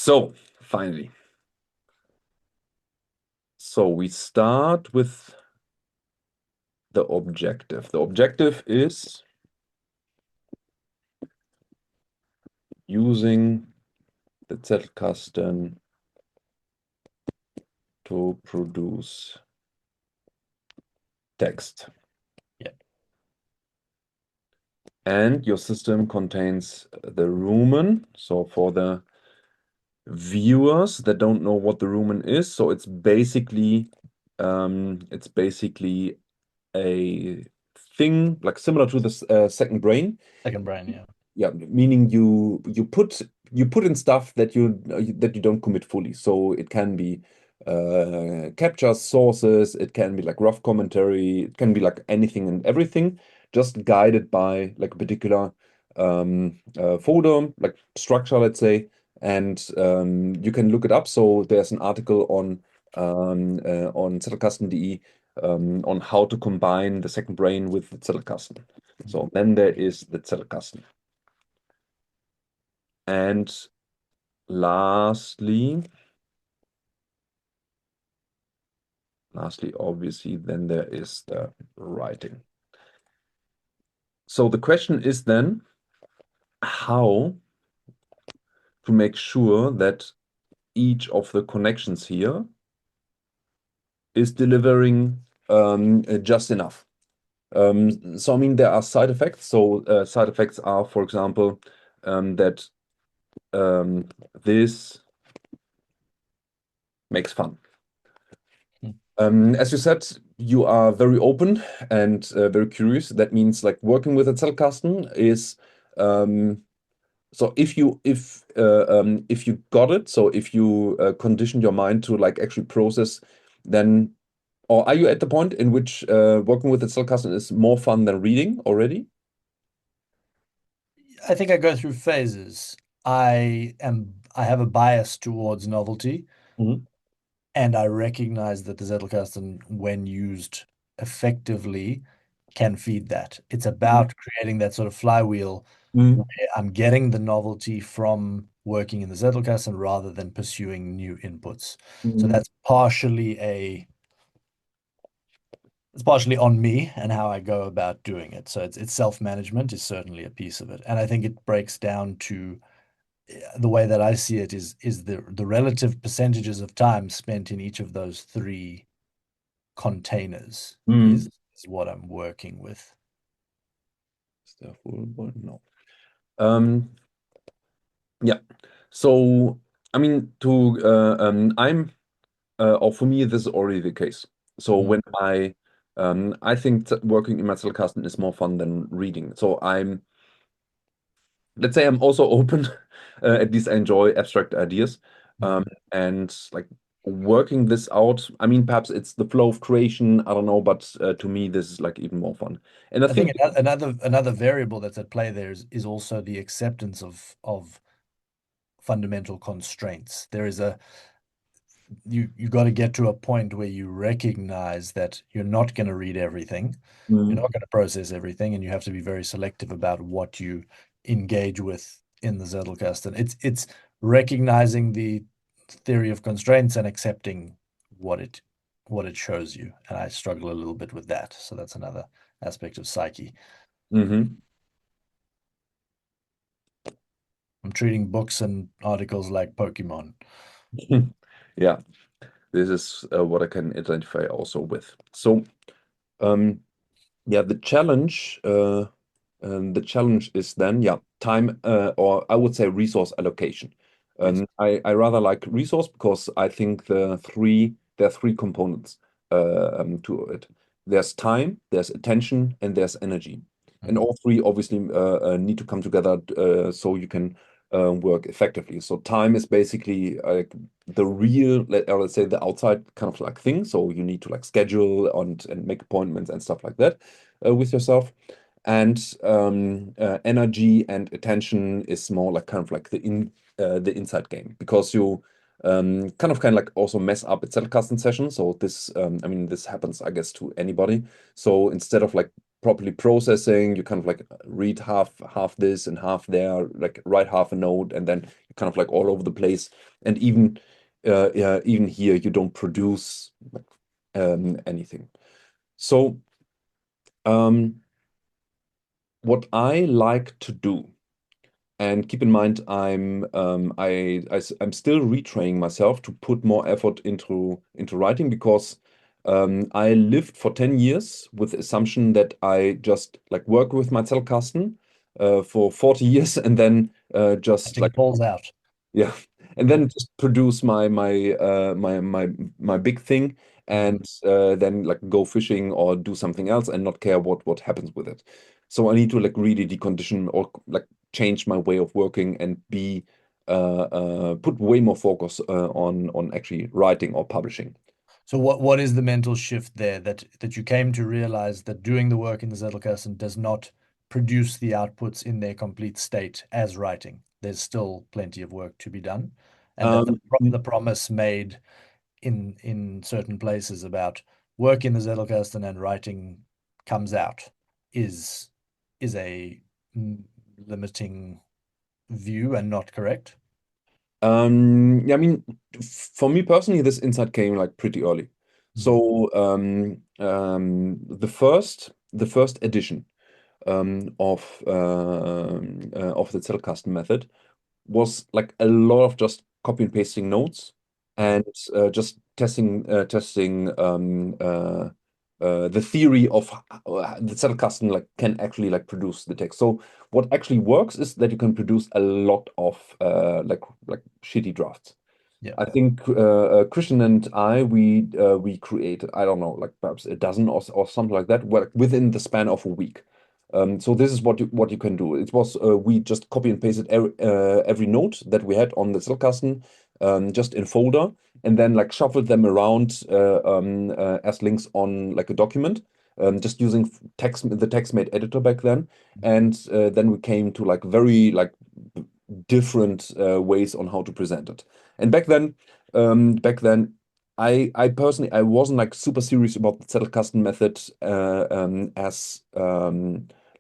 So finally, so we start with the objective. The objective is using the Zettelkasten to produce text. Yeah. And your system contains the rumen. So for the viewers that don't know what the rumen is, so it's basically a thing like similar to the second brain. Second brain, yeah. Yeah, meaning you put in stuff that you don't commit fully. So it can be capture sources, it can be like rough commentary, it can be like anything and everything, just guided by like a particular folder, like structure, let's say, and you can look it up. So there's an article on Zettelkasten.de on how to combine the second brain with the Zettelkasten. So then there is the Zettelkasten. And lastly, obviously, then there is the writing. So the question is then how to make sure that each of the connections here is delivering just enough. So I mean, there are side effects. So side effects are, for example, that this makes fun. As you said, you are very open and very curious. That means like working with a Zettelkasten is so if you got it, so if you conditioned your mind to like actually process, then or are you at the point in which working with a Zettelkasten is more fun than reading already? I think I go through phases. I have a bias towards novelty, Mhm. and I recognize that the Zettelkasten, when used effectively, can feed that. It's about creating that sort of flywheel where Mhm. I'm getting the novelty from working in the Zettelkasten rather than pursuing new inputs. So Mhm. that's partially on me and how I go about doing it. So it's self-management is certainly a piece of it. And I think it breaks down to the way that I see it is the relative percentages of time spent in each of those three containers Mhm. is what I'm working with. Is there a full one? No. Um, yeah. So I mean, or for me, this is already the case. So Mm. when I think that working in Zettelkasten is more fun than reading. So let's say I'm also open, at least I enjoy abstract ideas, Mm. and like working this out. I mean, perhaps it's the flow of creation. I don't know, but to me, this is like even more fun. And I I think think, another variable that's at play there is also the acceptance of fundamental constraints. There is a you got to get to a point where you recognize that you're not going to read everything, you're mm, not going to process everything, and you have to be very selective about what you engage with in the Zettelkasten. It's recognizing the theory of constraints and accepting what it what it shows you. And I struggle a little bit with that. So that's another aspect of psyche. mhm. I'm treating books and articles like Pokemon. Yeah, this is what I can identify also with. So, um, yeah, the challenge is then, yeah, time, or I would say resource allocation. Yes. I rather like resource because I think there are three components to it. There's time, there's attention, and there's energy. And Mhm. all three obviously need to come together so you can work effectively. So time is basically the real, let's say the outside kind of like thing. So you need to like schedule and make appointments and stuff like that with yourself. And energy and attention is more like kind of like the inside game because you kind of like also mess up a custom session. So this I mean this happens I guess to anybody. So instead of like properly processing, you kind of like read half this and half there, like write half a note, and then kind of like all over the place. And yeah, even here, you don't produce like, anything. So um, what I like to do, and keep in mind, I'm still retraining myself to put more effort into writing because I lived for 10 years with the assumption that I just like work with my Zettelkasten for 40 years and then just Acting like falls out. yeah, and then just produce my big thing, Mhm. and then like go fishing or do something else and not care what happens with it. So I need to like really decondition or like change my way of working and be put way more focus on actually writing or publishing. So what is the mental shift there that you came to realize that doing the work in the Zettelkasten does not produce the outputs in their complete state as writing? There's still plenty of work to be done, and that Um, the promise made in certain places about work in the Zettelkasten and writing comes out is is a limiting view and not correct. yeah, I mean, for me personally, this insight came like pretty early. Mhm. So the first edition of the Zettelkasten method was like a lot of just copy and pasting notes Mhm. and just testing the theory of the Zettelkasten like can actually like produce the text. So what actually works is that you can produce a lot of like shitty drafts. Yeah. I think Christian and we created, I don't know, like perhaps a dozen or something like that within the span of a week. So this is what you can do. It was we just copy and pasted every note that we had on the Zettelkasten just in folder, and then like shuffled them around as links on like a document, just using the TextMate editor back then. And then we came to like very like different ways on how to present it. And back then, I personally I wasn't like super serious about the Zettelkasten method as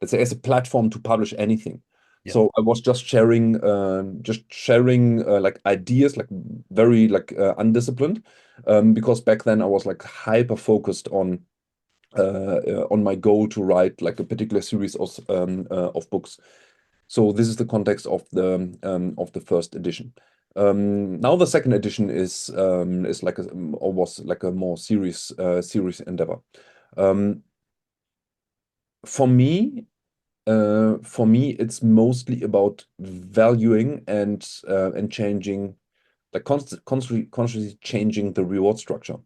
let's say as a platform to publish anything. Yeah. So I was just sharing like ideas, like very like undisciplined, because back then I was like hyper focused on my goal to write like a particular series of books. So this is the context of the first edition. Now the second edition is like or was like a more serious endeavor. Um, for me, it's mostly about valuing and changing, like consciously changing the reward structure.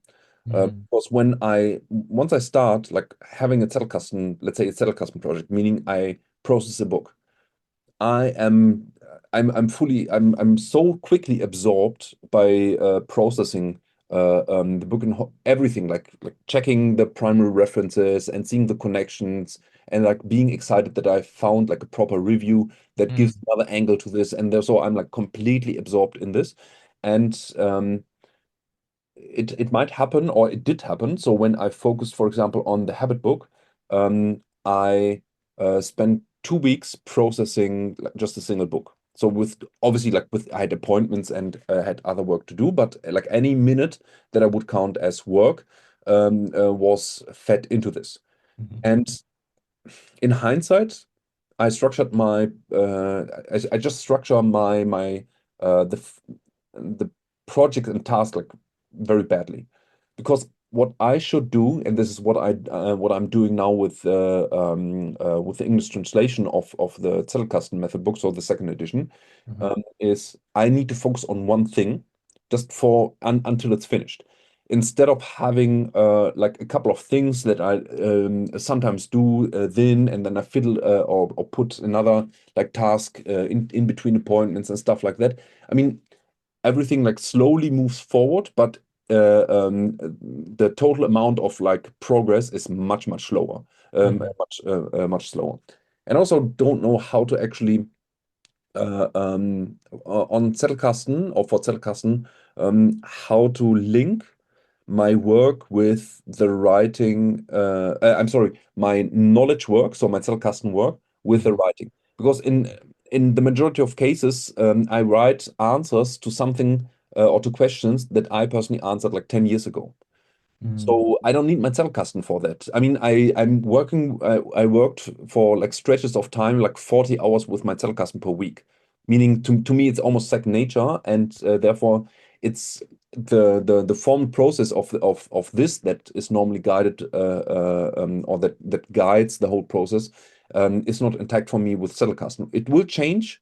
Mhm. Because once I start like having a Zettelkasten, let's say a Zettelkasten project, meaning I process a book, I am I'm so quickly absorbed by processing the book and everything, like checking the primary references and seeing the connections and like being excited that I found like a proper review that gives Mhm. another angle to this, and so I'm like completely absorbed in this. And it might happen, or it did happen. So when I focused, for example, on the habit book, I spent 2 weeks processing like, just a single book. So with obviously like with I had appointments and had other work to do, but like any minute that I would count as work was fed into this. Mhm. And in hindsight, I structured my I just structure my the project and task like very badly, because what I should do, and this is what I'm doing now with the English translation of the Zettelkasten method book, so the second edition, Mhm. is I need to focus on one thing just until it's finished, instead of having like a couple of things that I sometimes do then and then I fiddle or put another like task in between appointments and stuff like that. I mean, everything like slowly moves forward, but the total amount of like progress is much slower, Mhm. much slower. And also don't know how to actually on Zettelkasten or for Zettelkasten, how to link my work with the writing, I'm sorry, my knowledge work, so my Zettelkasten work with the Mhm. writing. Because in the majority of cases, I write answers to something or to questions that I personally answered like 10 years ago. Mm. So I don't need my Zettelkasten for that. I mean, I worked for like stretches of time, like 40 hours with my Zettelkasten per week, meaning to me it's almost second nature, and therefore it's the formal process of this that is normally guided or that guides the whole process is not intact for me with Zettelkasten. It will change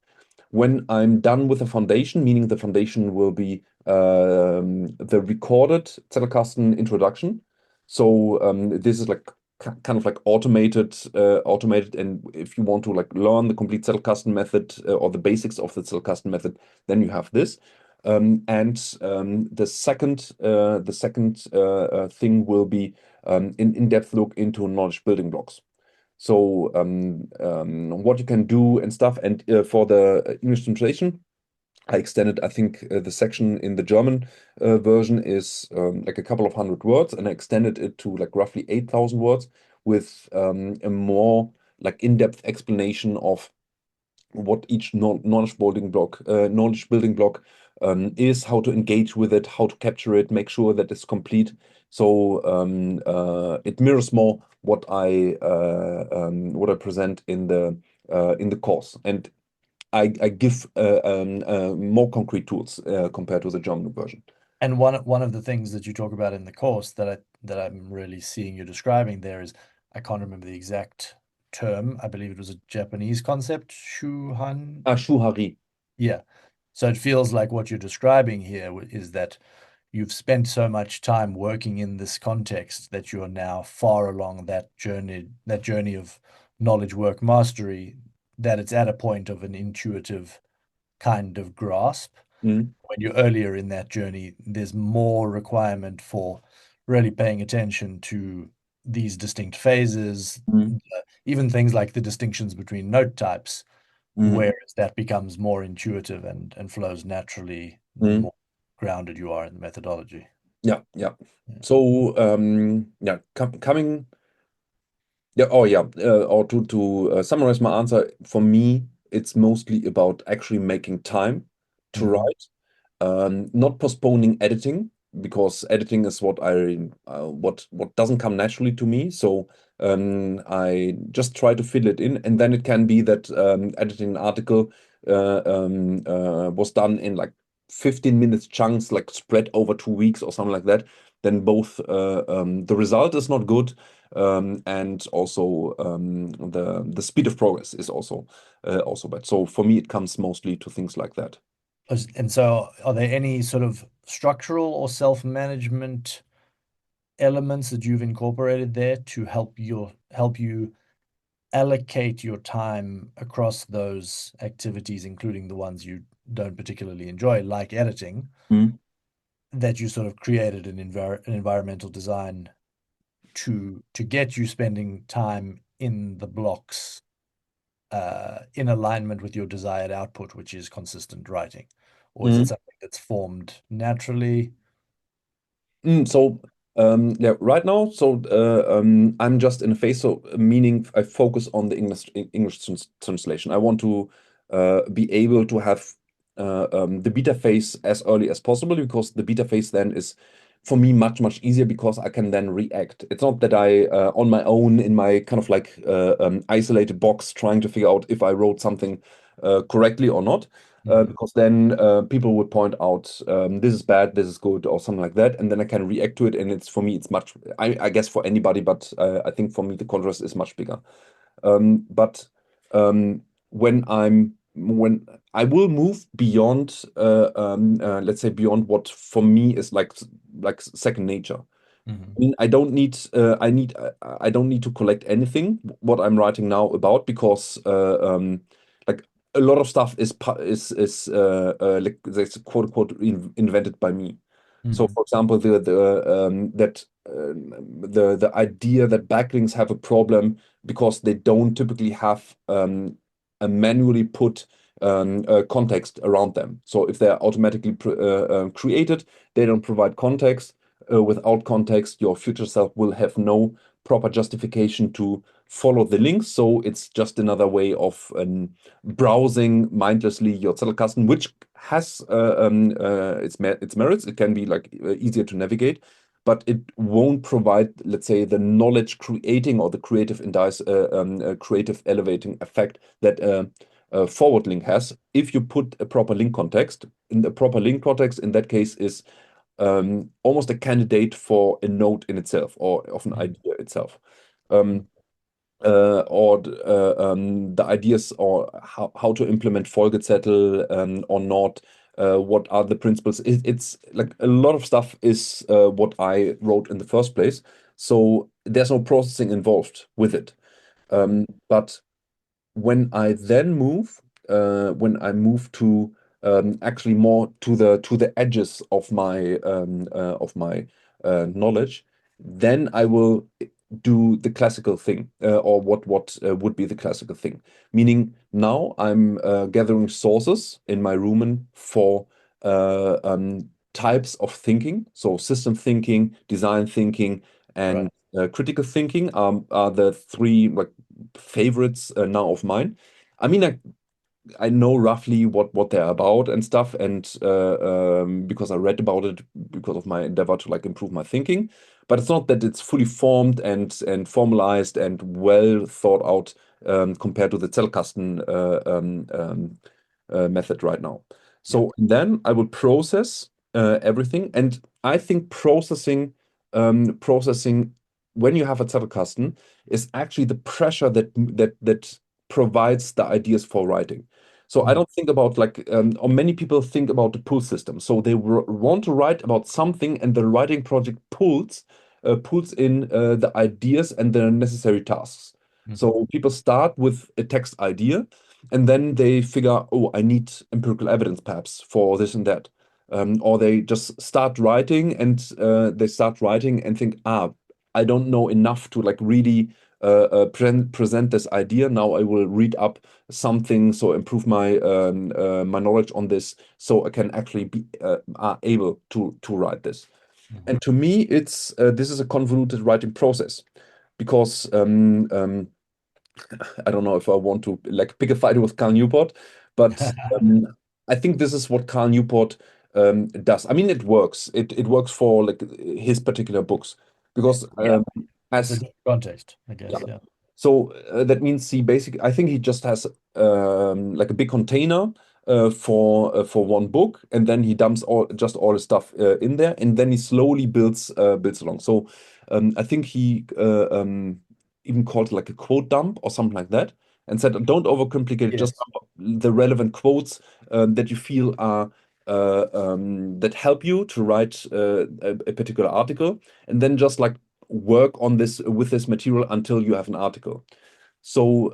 when I'm done with the foundation, meaning the foundation will be the recorded Zettelkasten introduction. So this is like kind of like automated. And if you want to like learn the complete Zettelkasten method or the basics of the Zettelkasten method, then you have this. And the second thing will be in-depth look into knowledge building blocks. So what you can do and stuff. And for the English translation, I extended, I think the section in the German version is like a couple of hundred words, and I extended it to like roughly 8,000 words with a more like in-depth explanation of what each knowledge building block is, how to engage with it, how to capture it, make sure that it's complete. So it mirrors more what I present in the course, and I give more concrete tools compared to the German version. And one of the things that you talk about in the course that I'm really seeing you describing there is, I can't remember the exact term. I believe it was a Japanese concept, shuhan. Ah, Shuhari. Yeah. So it feels like what you're describing here is that you've spent so much time working in this context that you are now far along that journey of knowledge work mastery, that it's at a point of an intuitive kind of grasp. Mm, When you're earlier in that journey, there's more requirement for really paying attention to these distinct phases, mm, even things like the distinctions between note types, mm, whereas that becomes more intuitive and flows naturally the mm. more grounded you are in the methodology. Yeah, yeah. Yeah. So yeah, coming. Yeah, oh yeah. Or to summarize my answer, for me, it's mostly about actually making time to Mhm. write, not postponing editing because editing is what doesn't come naturally to me. So I just try to fill it in, and then it can be that editing an article was done in like 15 minutes chunks, like spread over 2 weeks or something like that. Then both the result is not good, and also the speed of progress is also bad. So for me, it comes mostly to things like that. And so, are there any sort of structural or self-management elements that you've incorporated there to help you allocate your time across those activities, including the ones you don't particularly enjoy, like editing, Mm. that you sort of created an environmental design to get you spending time in the blocks in alignment with your desired output, which is consistent writing? Or is it Mm. something that's formed naturally? So yeah, right now, so I'm just in a phase, so meaning I focus on the English translation. I want to be able to have the beta phase as early as possible because the beta phase then is for me much easier because I can then react. It's not that I on my own in my kind of like isolated box trying to figure out if I wrote something correctly or not. Mhm. Because then people would point out this is bad, this is good, or something like that, and then I can react to it. And it's for me, it's much. I guess for anybody, but I think for me the contrast is much bigger. But when I will move beyond, let's say beyond what for me is like second nature. I Mhm. mean, I don't need to collect anything what I'm writing now about because like a lot of stuff is like that's quote unquote invented by me. So, Mhm. for example, the idea that backlinks have a problem because they don't typically have a manually put context around them. So, if they're automatically created, they don't provide context. Without context, your future self will have no proper justification to follow the links. So it's just another way of browsing mindlessly your Zettelkasten, which has its merits. It can be like easier to navigate, but it won't provide, let's say, the knowledge creating or the creative elevating effect that forward link has if you put a proper link context. In the proper link context, in that case, is almost a candidate for a node in itself or of an idea itself. Um, or the ideas or how to implement Folgezettel or not. What are the principles? It's like a lot of stuff is what I wrote in the first place. So there's no processing involved with it. But when I move to actually more to the edges of my knowledge, then I will do the classical thing, or what would be the classical thing. Meaning now I'm gathering sources in my Rumen for types of thinking, so system thinking, design thinking, Right. and critical thinking are the three like favorites now of mine. I mean, I know roughly what they're about and stuff, and because I read about it because of my endeavor to like improve my thinking. But it's not that it's fully formed and formalized and well thought out compared to the Zellkasten method right now. Yeah. So then I will process everything, and I think processing when you have a Zettelkasten is actually the pressure that provides the ideas for writing. So I Mm. don't think about like, or many people think about the pull system. So they want to write about something, and the writing project pulls in the ideas and the necessary tasks. Mhm. So people start with a text idea, and then they figure, oh, I need empirical evidence perhaps for this and that. Or they just start writing, and they start writing and think, I don't know enough to like really present this idea. Now I will read up something, so improve my knowledge on this, so I can actually be are able to write this. Mhm. And to me, it's this is a convoluted writing process because I don't know if I want to like pick a fight with Carl Newport, but I think this is what Carl Newport does. I mean, it works. It works for like his particular books because Yeah. It's a as different context, I yeah. guess. Yeah. So that means I think he just has like a big container for one book, and then he dumps all his stuff in there, and then he slowly builds along. So I think he even called it like a quote dump or something like that, and said, don't overcomplicate it, just Yes. the relevant quotes that you feel are that help you to write a particular article, and then just like work on this with this material until you have an article. So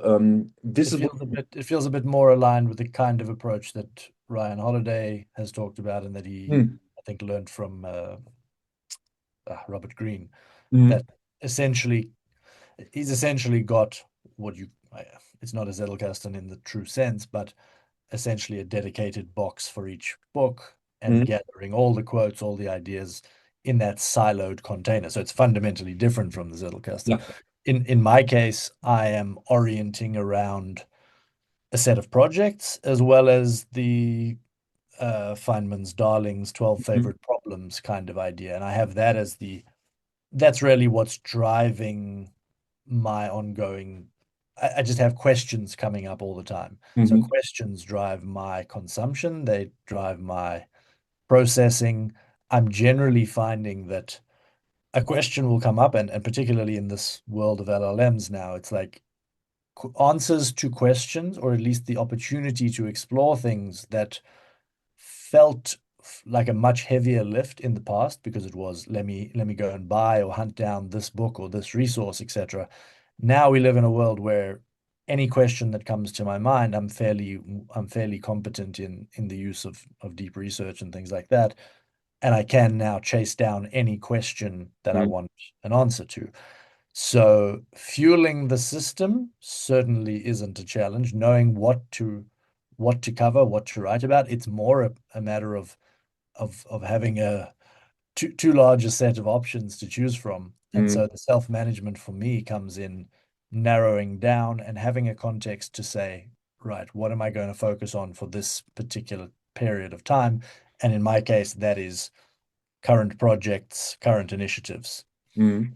this It is what. feels it feels a bit more aligned with the kind of approach that Ryan Holiday has talked about and that he, Mm, I think, learned from Robert Greene. mm, That essentially he's essentially got what you it's not a Zettelkasten in the true sense, but essentially a dedicated box for each book and mm, gathering all the quotes, all the ideas in that siloed container. So it's fundamentally different from the Zettelkasten. yeah. In my case, I am orienting around a set of projects as well as the Feynman's Darling's 12 Mm, favorite problems kind of idea. And I have that as that's really what's driving my ongoing. I just have questions coming up all the time. So mhm, questions drive my consumption, they drive my processing. I'm generally finding that a question will come up, and particularly in this world of LLMs now, it's like answers to questions, or at least the opportunity to explore things that felt like a much heavier lift in the past because it was let me go and buy or hunt down this book or this resource, etc. Now we live in a world where any question that comes to my mind, I'm fairly competent in the use of deep research and things like that, and I can now chase down any question that I mm, want an answer to. So fueling the system certainly isn't a challenge. Knowing what to cover, what to write about, it's more a matter of having a too large a set of options to choose from. And mm, so the self-management for me comes in narrowing down and having a context to say, right, what am I going to focus on for this particular period of time? And in my case, that is current projects, current initiatives. Mm.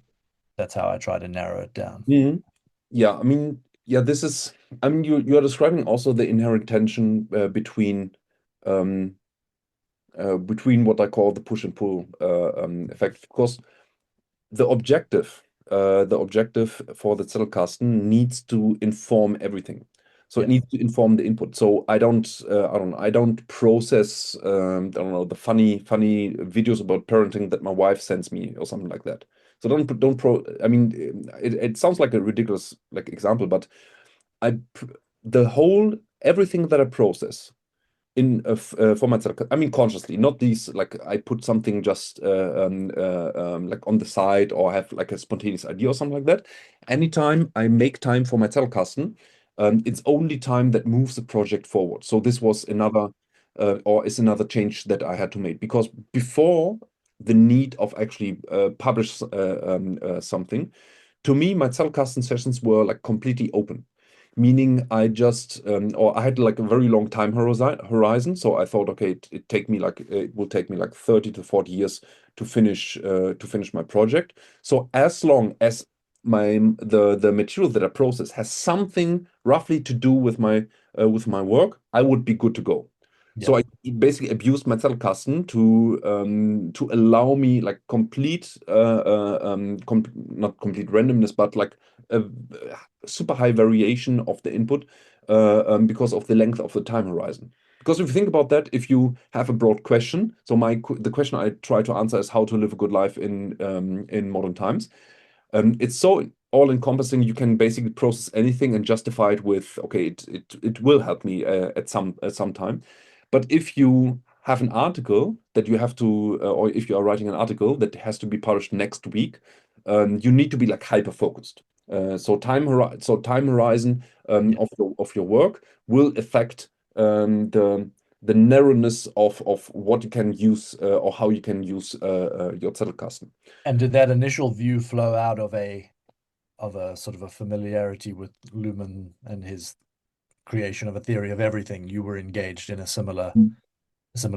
That's how I try to narrow it down. Mm. Yeah, I mean, yeah, this is, I mean, you are describing also the inherent tension um, between what I call the push and pull effect, because the objective, the objective for the Zettelkasten needs to inform everything. So it Yeah. needs to inform the input. So I don't process, I don't know, the funny videos about parenting that my wife sends me or something like that. So I mean, it sounds like a ridiculous like example, but I, the whole, everything that I process for myself. I mean, consciously, not these like I put something just like on the side or have like a spontaneous idea or something like that. Anytime I make time for my Zettelkasten, it's only time that moves the project forward. So this was another or is another change that I had to make because before the need of actually publish something, to me, my Zettelkasten sessions were like completely open, meaning I just or I had like a very long time horizon. So I thought, okay, it will take me like 30 to 40 years to finish my project. So as long as the material that I process has something roughly to do with my work, I would be good to go. Yeah. So I basically abused my Zettelkasten to allow me like complete not complete randomness, but like a super high variation of the input because of the length of the time horizon. Because if you think about that, if you have a broad question, so the question I try to answer is how to live a good life in modern times. It's so all-encompassing. You can basically process anything and justify it with, okay, it will help me at some time. But if you have an article that you have to, or if you are writing an article that has to be published next week, you need to be like hyper focused. So time horizon Yeah. of your work will affect the narrowness of what you can use or how you can use your Zettelkasten. And did that initial view flow out of a sort of a familiarity with Luhmann and his creation of a theory of everything? You were engaged in a similar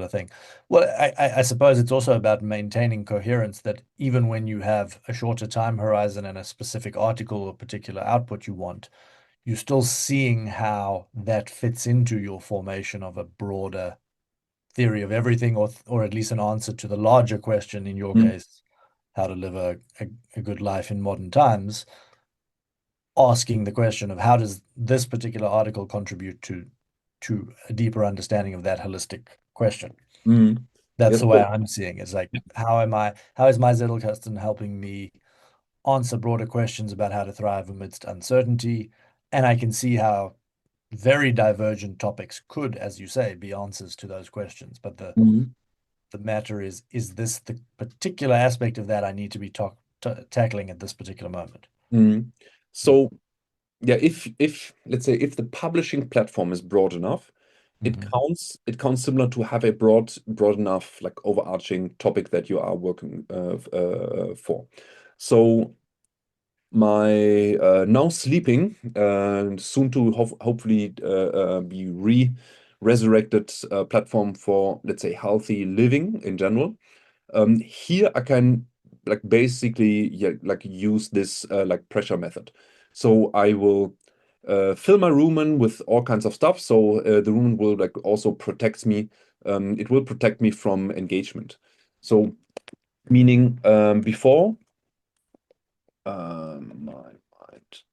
thing. Well, I suppose it's also about maintaining coherence that even when you have a shorter time horizon and a specific article or particular output you want, you're still seeing how that fits into your formation of a broader theory of everything, or at least an answer to the larger question, in your Mm, case, how to live a good life in modern times, asking the question of how does this particular article contribute to a deeper understanding of that holistic question. mm. That's Yes, the way so, I'm seeing it. It's like, how is my Zettelkasten helping me answer broader questions about how to thrive amidst uncertainty? And I can see how very divergent topics could, as you say, be answers to those questions. But mm, the matter is this the particular aspect of that I need to be tackling at this particular moment? mm. Yeah. So yeah, if let's say if the publishing platform is broad enough, Hmm. it counts similar to have a broad enough like overarching topic that you are working for. So my now sleeping soon to hopefully be resurrected platform for let's say healthy living in general. Here I can like basically yeah, like use this like pressure method. So I will fill my rumen with all kinds of stuff. So the rumen will like also protects me. It will protect me from engagement. So meaning before my mind.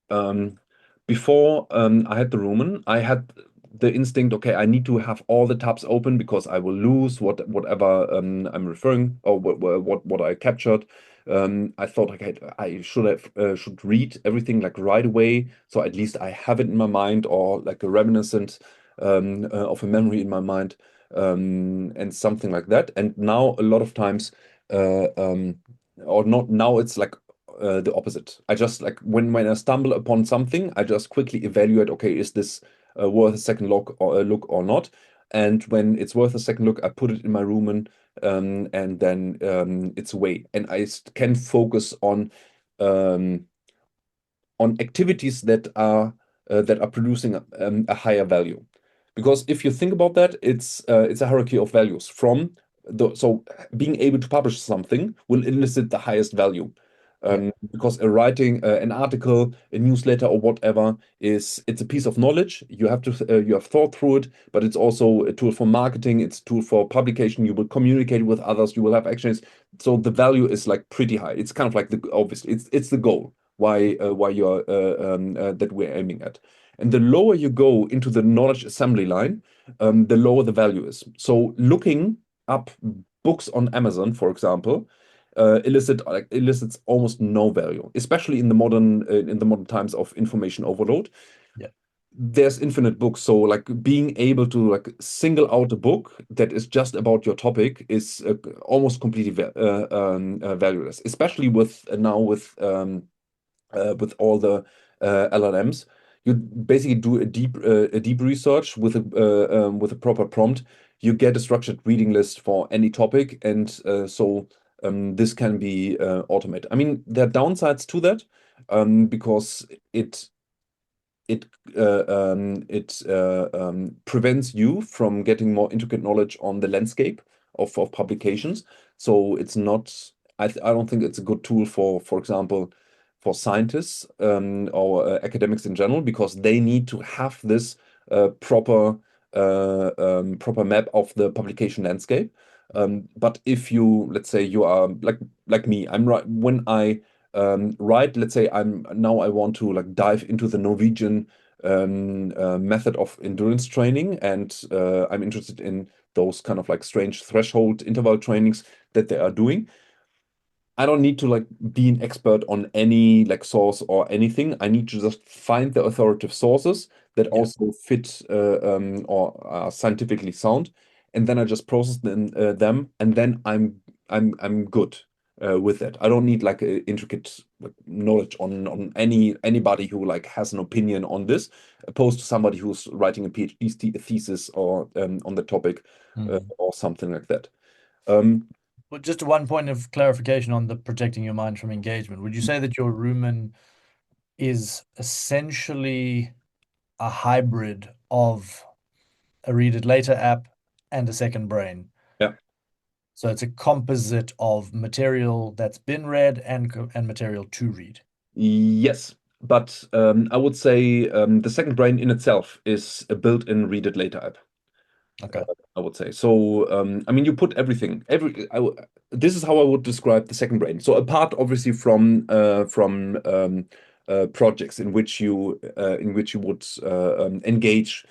Um, Before I had the rumen, I had the instinct, okay, I need to have all the tabs open because I will lose whatever I'm referring or what I captured. I thought, okay, I should read everything like right away, so at least I have it in my mind or like a reminiscent of a memory in my mind and something like that. And now a lot of times, or not now, it's like the opposite. I just like when I stumble upon something, I just quickly evaluate, okay, is this worth a second look or not? And when it's worth a second look, I put it in my rumen and then it's away. And can focus um, on activities that are producing a higher value. Because if you think about that, it's a hierarchy of values from so being able to publish something will elicit the highest value. Yeah. Because writing an article, a newsletter, or whatever it's a piece of knowledge. You have thought through it, but it's also a tool for marketing. It's a tool for publication. You will communicate with others. You will have actions. So the value is like pretty high. It's kind of like the obviously it's the goal why you're that we're aiming at. And the lower you go into the knowledge assembly line, the lower the value is. So looking up books on Amazon, for example, elicits almost no value, especially in the modern times of information overload. Yeah. There's infinite books, so like being able to like single out a book that is just about your topic is almost completely valueless, especially with all the LLMs. You basically do a deep research with a proper prompt. You get a structured reading list for any topic, and this can be automated. I mean, there are downsides to that because it it prevents you from getting more intricate knowledge on the landscape of publications. So it's not. I don't think it's a good tool for example, for scientists or academics in general, because they need to have this proper map of the publication landscape. But if you, let's say, you are like me, I'm right when I right, let's say I want to like dive into the Norwegian method of endurance training, and I'm interested in those kind of like strange threshold interval trainings that they are doing. I don't need to like be an expert on any like source or anything. I need to just find the authoritative sources that Yeah. also fit or are scientifically sound, and then I just process them, and then I'm good with it. I don't need like a intricate like, knowledge on anybody who like has an opinion on this, opposed to somebody who's writing a PhD thesis or on the topic Mm. or something like that. Um, But just one point of clarification on the protecting your mind from engagement. Would you say that your rumen is essentially a hybrid of a read it later app and a second brain? yeah. So it's a composite of material that's been read and material to read. Yes, but I would say the second brain in itself is a built-in read it later app. Okay. I would say. So, I mean, you put everything. This is how I would describe the second brain. So, apart obviously from projects in which you would engage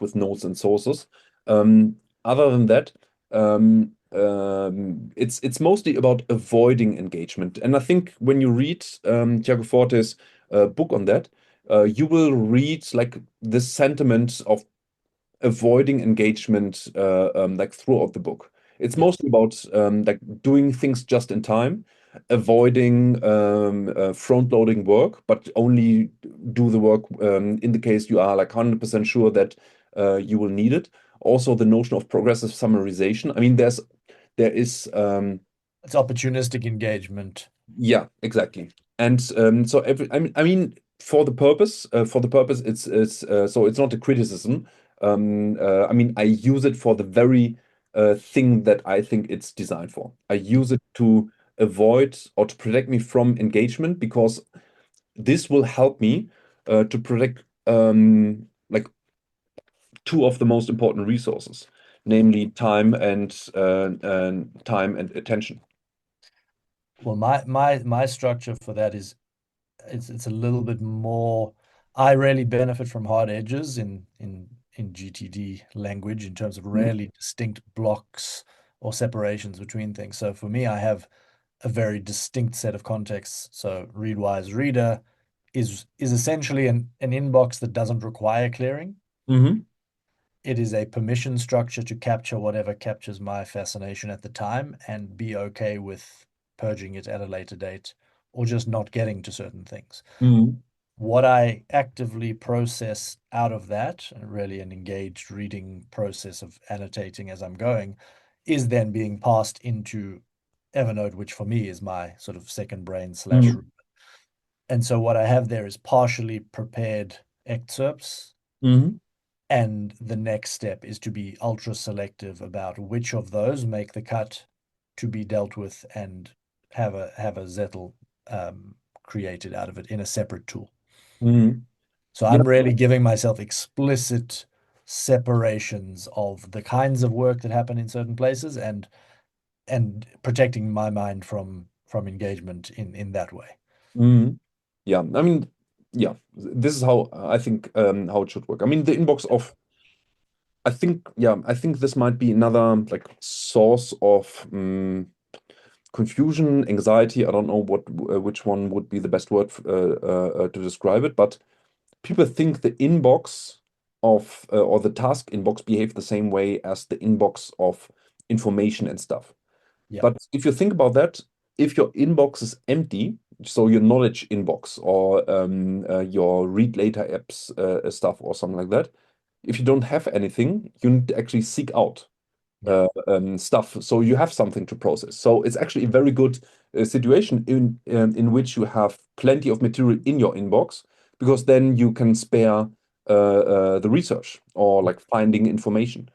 with nodes and sources. Other than that, it's mostly about avoiding engagement. And I think when you read Tiago Forte's book on that, you will read like the sentiment of avoiding engagement like throughout the book. It's Yeah. mostly about like doing things just in time, avoiding front-loading work, but only do the work in the case you are like 100% sure that you will need it. Also, the notion of progressive summarization. I mean, there is It's opportunistic engagement. yeah, exactly. And so I mean, for the purpose, so it's not a criticism. I mean, I use it for the very thing that I think it's designed for. I use it to avoid or to protect me from engagement, because this will help me to protect like two of the most important resources, namely time and attention. Well, my structure for that is it's a little bit more. I really benefit from hard edges in GTD language in terms of Mhm. really distinct blocks or separations between things. So for me, I have a very distinct set of contexts. So Readwise Reader is essentially an inbox that doesn't require clearing. Mhm. It is a permission structure to capture whatever captures my fascination at the time and be okay with purging it at a later date or just not getting to certain things. Mhm. What I actively process out of that, and really an engaged reading process of annotating as I'm going, is then being passed into Evernote, which for me is my sort of second brain slash Mm-hmm. root. And so what I have there is partially prepared excerpts. Mm-hmm. And the next step is to be ultra selective about which of those make the cut to be dealt with and have a Zettel created out of it in a separate tool. Mm-hmm. So Yeah. I'm really giving myself explicit separations of the kinds of work that happen in certain places and protecting my mind from engagement in that way. Mm-hmm. Yeah. I mean, yeah, this is how I think how it should work. I mean, the inbox of I think yeah, I think this might be another like source of confusion, anxiety. I don't know what which one would be the best word to describe it, but people think the inbox of or the task inbox behave the same way as the inbox of information and stuff. Yeah. But if you think about that, if your inbox is empty, so your knowledge inbox or your read later apps stuff or something like that, if you don't have anything, you need to actually seek out Yeah. stuff so you have something to process. So it's actually a very good situation in which you have plenty of material in your inbox because then you can spare the research or like finding information.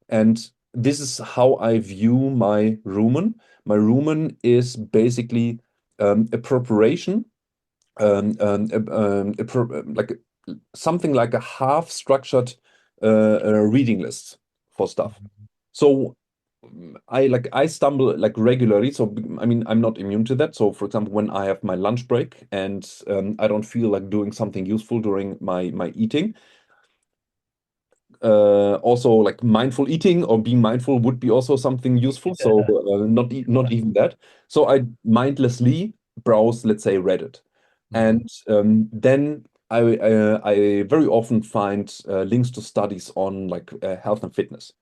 And this is how I view my rumen. My rumen is basically a preparation, like something like a half-structured reading list for stuff. Mhm. So I stumble like regularly. So I mean I'm not immune to that. So for example, when I have my lunch break and I don't feel like doing something useful during my eating, also like mindful eating or being mindful would be also something useful. So not even that. So I mindlessly browse, let's say Reddit, Mhm. and then I very often find links to studies on like health and fitness.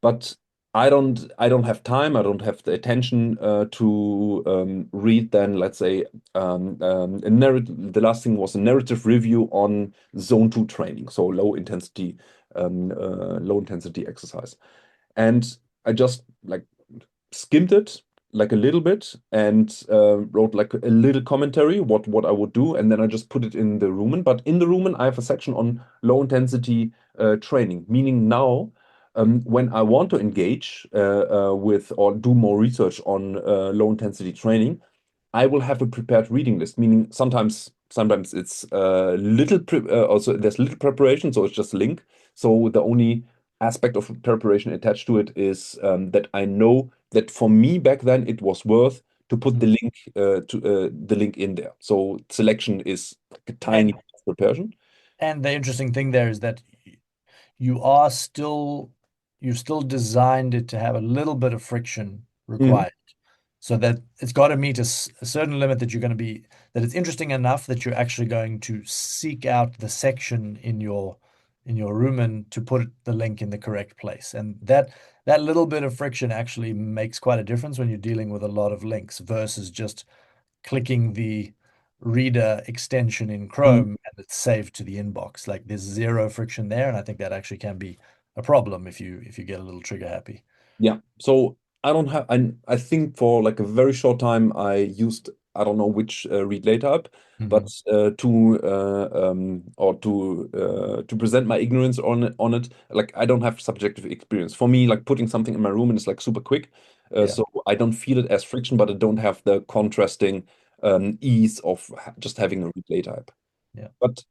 But I don't have time, I don't have the attention to read then, let's say, a narrative. The last thing was a narrative review on zone 2 training, so low intensity exercise. And I just like skimmed it like a little bit and wrote like a little commentary what I would do, and then I just put it in the rumen. But in the rumen, I have a section on low intensity training, meaning now when I want to engage with or do more research on low intensity training, I will have a prepared reading list, meaning sometimes it's also there's little preparation, so it's just a link. So the only aspect of preparation attached to it is that I know that for me back then it was worth to put Mhm. the link in there. So selection is a tiny And preparation. and the interesting thing there is that you are still you've still designed it to have a little bit of friction Mhm. required so that it's got to meet a certain limit that you're going to be that it's interesting enough that you're actually going to seek out the section in your rumen to put the link in the correct place. And that little bit of friction actually makes quite a difference when you're dealing with a lot of links versus just clicking the reader extension in Mhm. Chrome and it's saved to the inbox. Like there's zero friction there, and I think that actually can be a problem if you get a little trigger happy. Yeah. So I don't have, I think for like a very short time, I used, I don't know which read later app, but Mhm. to present my ignorance on it, like I don't have subjective experience. For me, like putting something in my room and it's like super quick. Yeah, So I don't feel it as friction, but I don't have the contrasting ease of just having a read later app. yeah. But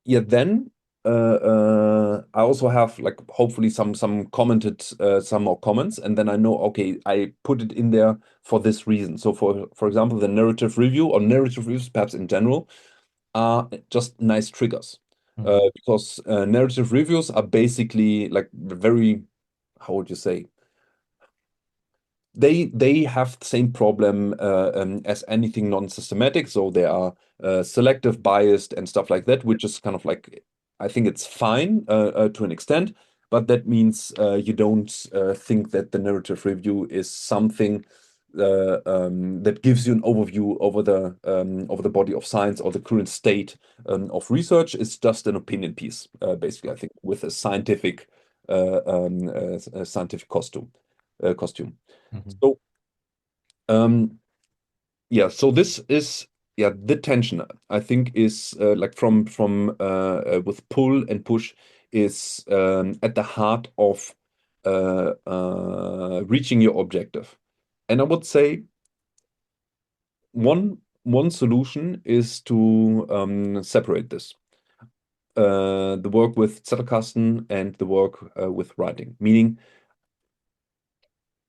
yeah, then I also have like hopefully some commented some more comments, and then I know okay, I put it in there for this reason. So for example, the narrative review or narrative reviews, perhaps in general, are just nice triggers Mhm. because narrative reviews are basically like very, how would you say, they have the same problem as anything non-systematic. So they are selective, biased, and stuff like that, which is kind of like I think it's fine to an extent, but that means you don't think that the narrative review is something that gives you an overview over the body of science or the current state of research. It's just an opinion piece, basically. I think with a scientific costume. costume. Mhm. So yeah, so this is the tension I think is like from with pull and push is at the heart of reaching your objective. And I would say one solution is to separate this. The work with Zettelkasten and the work with writing. Meaning,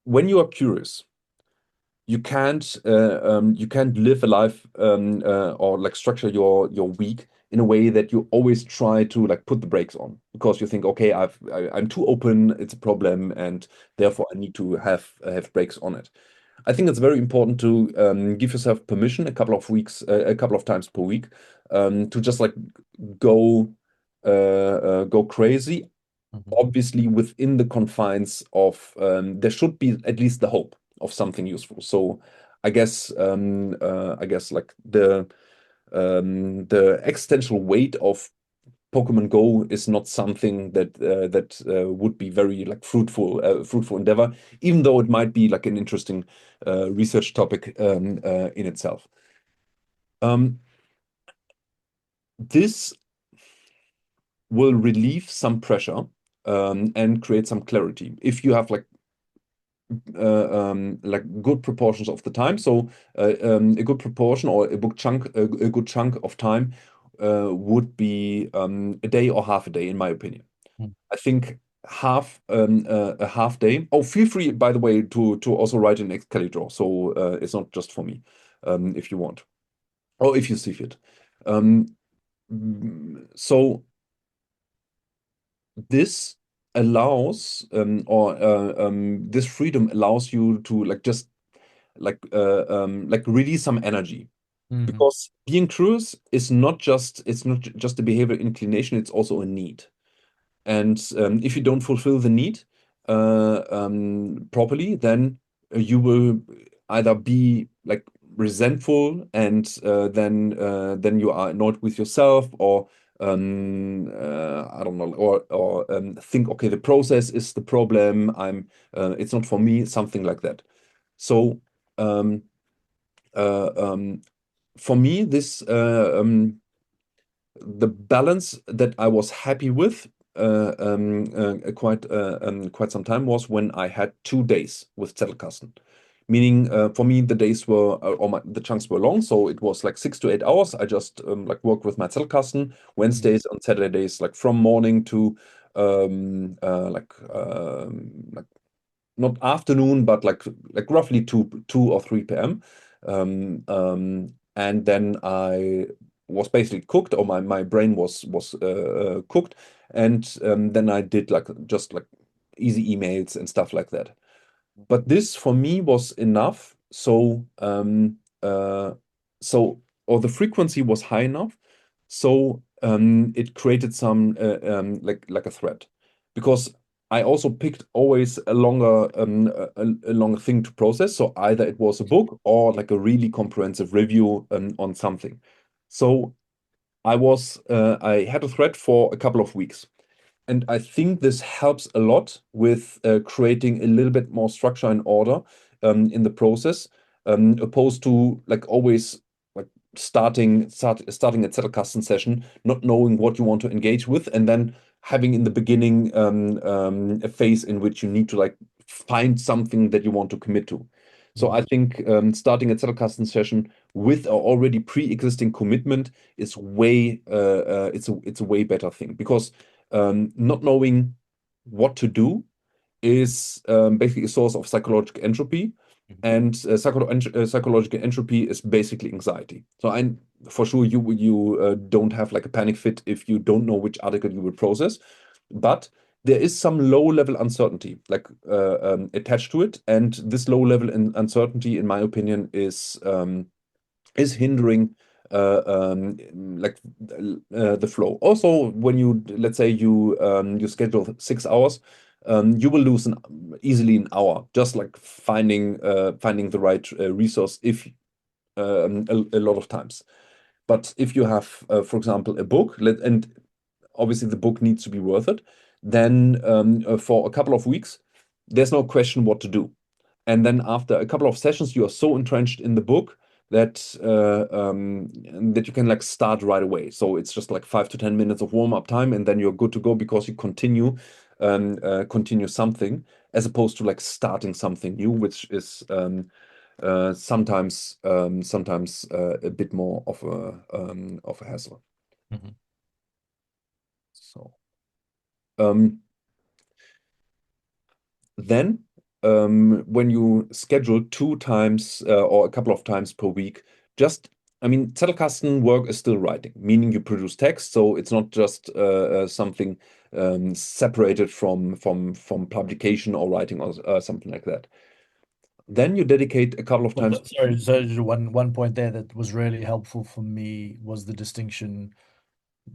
when you are curious, you can't live a life or like structure your week in a way that you always try to like put the brakes on because you think, okay, I'm too open, it's a problem, and therefore I need to have brakes on it. I think it's very important to give yourself permission a couple of weeks, a couple of times per week, to just like go go crazy. Mhm. Obviously, within the confines of there should be at least the hope of something useful. So, I guess like the existential weight of Pokemon Go is not something that would be very like fruitful endeavor, even though it might be like an interesting research topic in itself. Um, this will relieve some pressure and create some clarity if you have like good proportions of the time. So a good proportion or a good chunk of time would be a day or half a day, in my opinion. Mhm. I think a half day. Oh, feel free, by the way, to also write an Excel draw. So it's not just for me, if you want, or if you see fit. Um, so this allows or this freedom allows you to like just like release some energy Mhm. because being curious is not just it's not just a behavior inclination, it's also a need. And if you don't fulfill the need properly, then you will either be like resentful and then you are annoyed with yourself, or I don't know, or think, okay, the process is the problem. It's not for me, something like that. So um, uh, um, for me, this the balance that I was happy with quite some time was when I had 2 days with Zettelkasten. Meaning, for me, the days were the chunks were long, so it was like 6 to 8 hours. I just like worked with my Zettelkasten Mhm. Wednesdays and Saturdays, like from morning to like not afternoon, but like roughly 2 or 3 p.m. And then I was basically cooked, or my brain was cooked, and then I did like just like easy emails and stuff like that. But this for me was enough. So or the frequency was high enough, so it created some like a threat, because I also picked always a longer thing to process. So either it was a book or like a really comprehensive review on something. So I had a thread for a couple of weeks. And I think this helps a lot with creating a little bit more structure and order in the process, opposed to like always like starting a Zettelkasten session, not knowing what you want to engage with, and then having in the beginning a phase in which you need to like find something that you want to commit to. So I think starting a Zettelkasten session with an already pre-existing commitment is it's a way better thing, because not knowing what to do is basically a source of psychological entropy, Mhm. and psychological entropy is basically anxiety. So I for sure you don't have like a panic fit if you don't know which article you will process, but there is some low level uncertainty like attached to it, and this low level uncertainty, in my opinion, is hindering like the flow. Also, when you, let's say you schedule 6 hours, you will lose easily an hour just like finding the right resource if a lot of times. But if you have, for example, a book, and obviously the book needs to be worth it, then for a couple of weeks there's no question what to do. And then after a couple of sessions, you are so entrenched in the book that that you can like start right away. So it's just like 5 to 10 minutes of warm up time, and then you're good to go because you continue something as opposed to like starting something new, which is sometimes a bit more of a hassle. Mhm. So um, then when you schedule 2 times or a couple of times per week, just I mean, Zettelkasten work is still writing, meaning you produce text, so it's not just something separated from publication or writing or something like that. Then you dedicate a couple of times. Sorry, so one point there that was really helpful for me was the distinction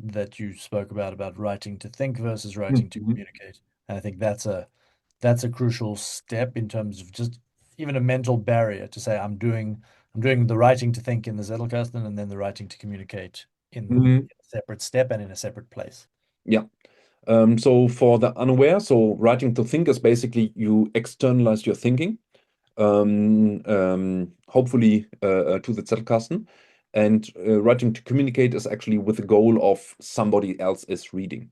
that you spoke about writing to think versus writing to Mhm. communicate. And I think that's a crucial step in terms of just even a mental barrier to say I'm doing the writing to think in the Zettelkasten and then the writing to communicate in Mhm. a separate step and in a separate place. Yeah. So for the unaware, so writing to think is basically you externalize your thinking, hopefully to the Zettelkasten. And writing to communicate is actually with the goal of somebody else is reading.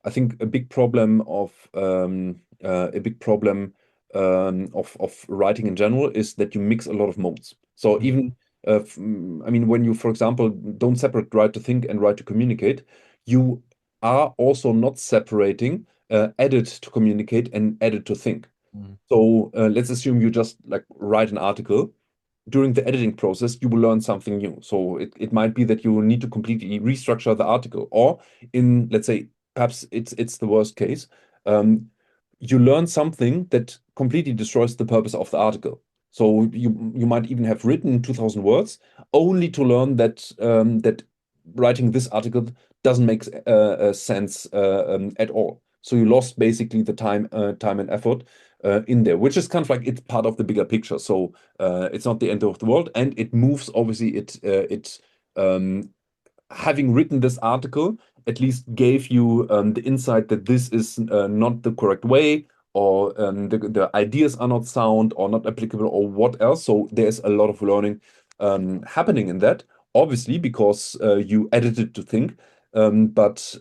I think a big problem of writing in general is that you mix a lot of modes. So Mm, even I mean, when you, for example, don't separate write to think and write to communicate, you are also not separating edit to communicate and edit to think. mm, So let's assume you just like write an article. During the editing process, you will learn something new. So it might be that you will need to completely restructure the article, or in, let's say, perhaps it's the worst case. Um, you learn something that completely destroys the purpose of the article. So you might even have written 2,000 words only to learn that writing this article doesn't make sense at all. So you lost basically the time and effort in there, which is kind of like it's part of the bigger picture. So it's not the end of the world, and it moves. Obviously, it having written this article at least gave you the insight that this is not the correct way, or the ideas are not sound or not applicable, or what else. So there's a lot of learning happening in that, obviously, because you edited to think, but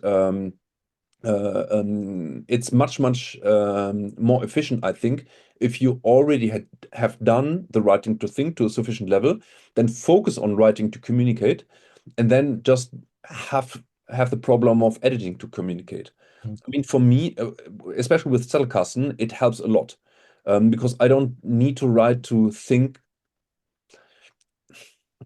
it's much more efficient, I think, if you already have done the writing to think to a sufficient level, then focus on writing to communicate, and then just have the problem of editing to communicate. mm. I mean, for me, especially with Zettelkasten, it helps a lot because I don't need to write to think.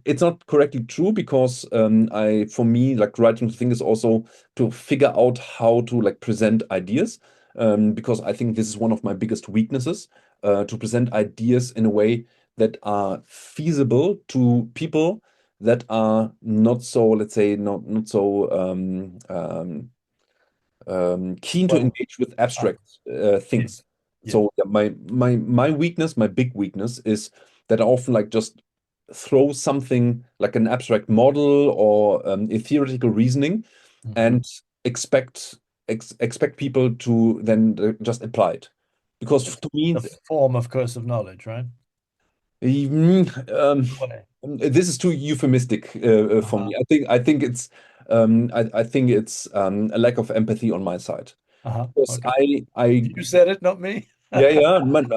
It's not correctly true because for me, like writing to think is also to figure out how to like present ideas, because I think this is one of my biggest weaknesses, to present ideas in a way that are feasible to people that are not so, let's say, not so keen to Well, engage with uh, abstract yeah, things. yeah. So yeah, my weakness, my big weakness is that I often like just throw something like an abstract model or a theoretical reasoning Mhm. and expect people to then just apply it. Because It's to me, a form of curse of knowledge, right? even, In a way. this is too euphemistic for Uh-huh. me. I think it's a lack of empathy on my side. Uh-huh. Because Okay. I You said it, not me. Yeah, yeah, but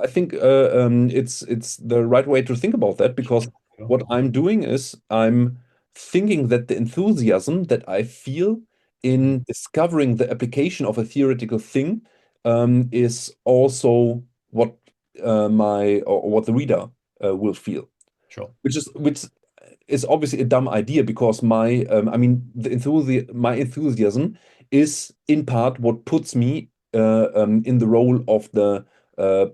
I think it's the right way to think about that, Sure, because sure. what I'm doing is I'm thinking that the enthusiasm that I feel Mm, in discovering the application of a theoretical thing is also what my or what the reader will feel, sure. which is obviously a dumb idea, because I mean, my enthusiasm is in part what puts me in the role of the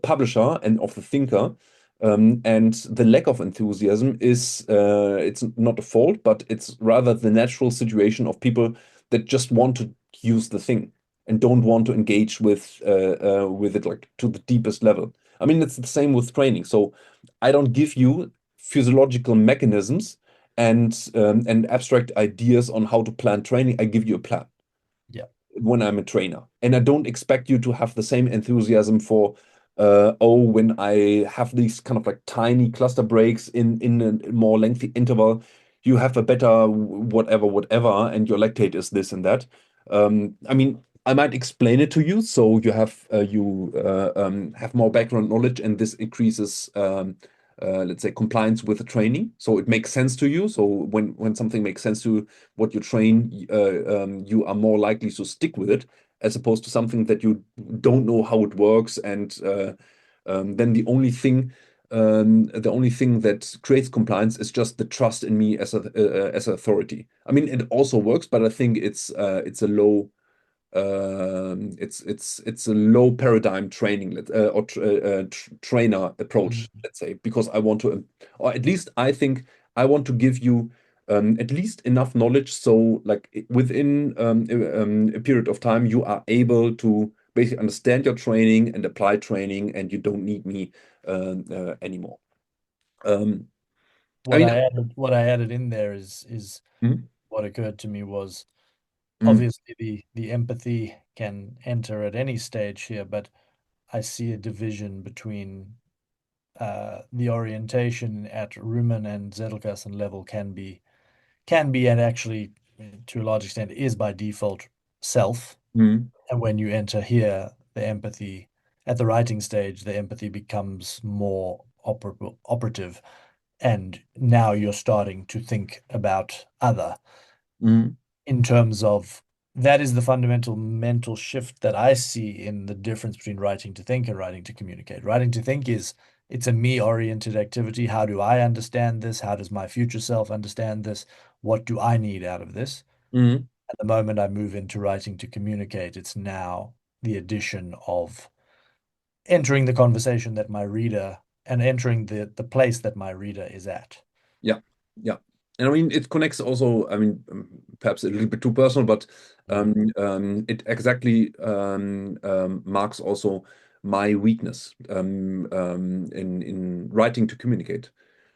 publisher and of the thinker. And the lack of enthusiasm is it's not a fault, but it's rather the natural situation of people that just want to use the thing and don't want to engage with it like to the deepest level. I mean, it's the same with training. So I don't give you physiological mechanisms and abstract ideas on how to plan training. I give you a plan. Yeah. when I'm a trainer. And I don't expect you to have the same enthusiasm for, oh, when I have these kind of like tiny cluster breaks in a more lengthy interval, you have a better whatever, whatever, and your lactate is this and that. I mean, I might explain it to you so you have more background knowledge, and this increases let's say compliance with the training. So it makes sense to you. So when something makes sense to you, what you train, you are more likely to stick with it, as opposed to something that you don't know how it works, and then the only thing that creates compliance is just the trust in me as an authority. I mean, it also works, but I think it's a low it's a low paradigm training or trainer approach, Mhm. let's say, because I want to, or at least I think I want to give you at least enough knowledge so like within a period of time you are able to basically understand your training and apply training, and you don't need me anymore. Um, I mean, What I added in there is mm, what occurred to me was mm, obviously the empathy can enter at any stage here, but I see a division between the orientation at Rumen and Zettelkasten level can be and actually to a large extent is by default self. mm, And when you enter here, the empathy at the writing stage, the empathy becomes more operative. And now you're starting to think about other mm, in terms of that is the fundamental mental shift that I see in the difference between writing to think and writing to communicate. Writing to think is it's a me-oriented activity. How do I understand this? How does my future self understand this? What do I need out of this? mm. At the moment I move into writing to communicate, it's now the addition of entering the conversation that my reader and entering the place that my reader is at. Yeah, yeah. And I mean, it connects also, I mean, perhaps a little bit too personal, but Mm, it exactly marks also my weakness in writing to communicate,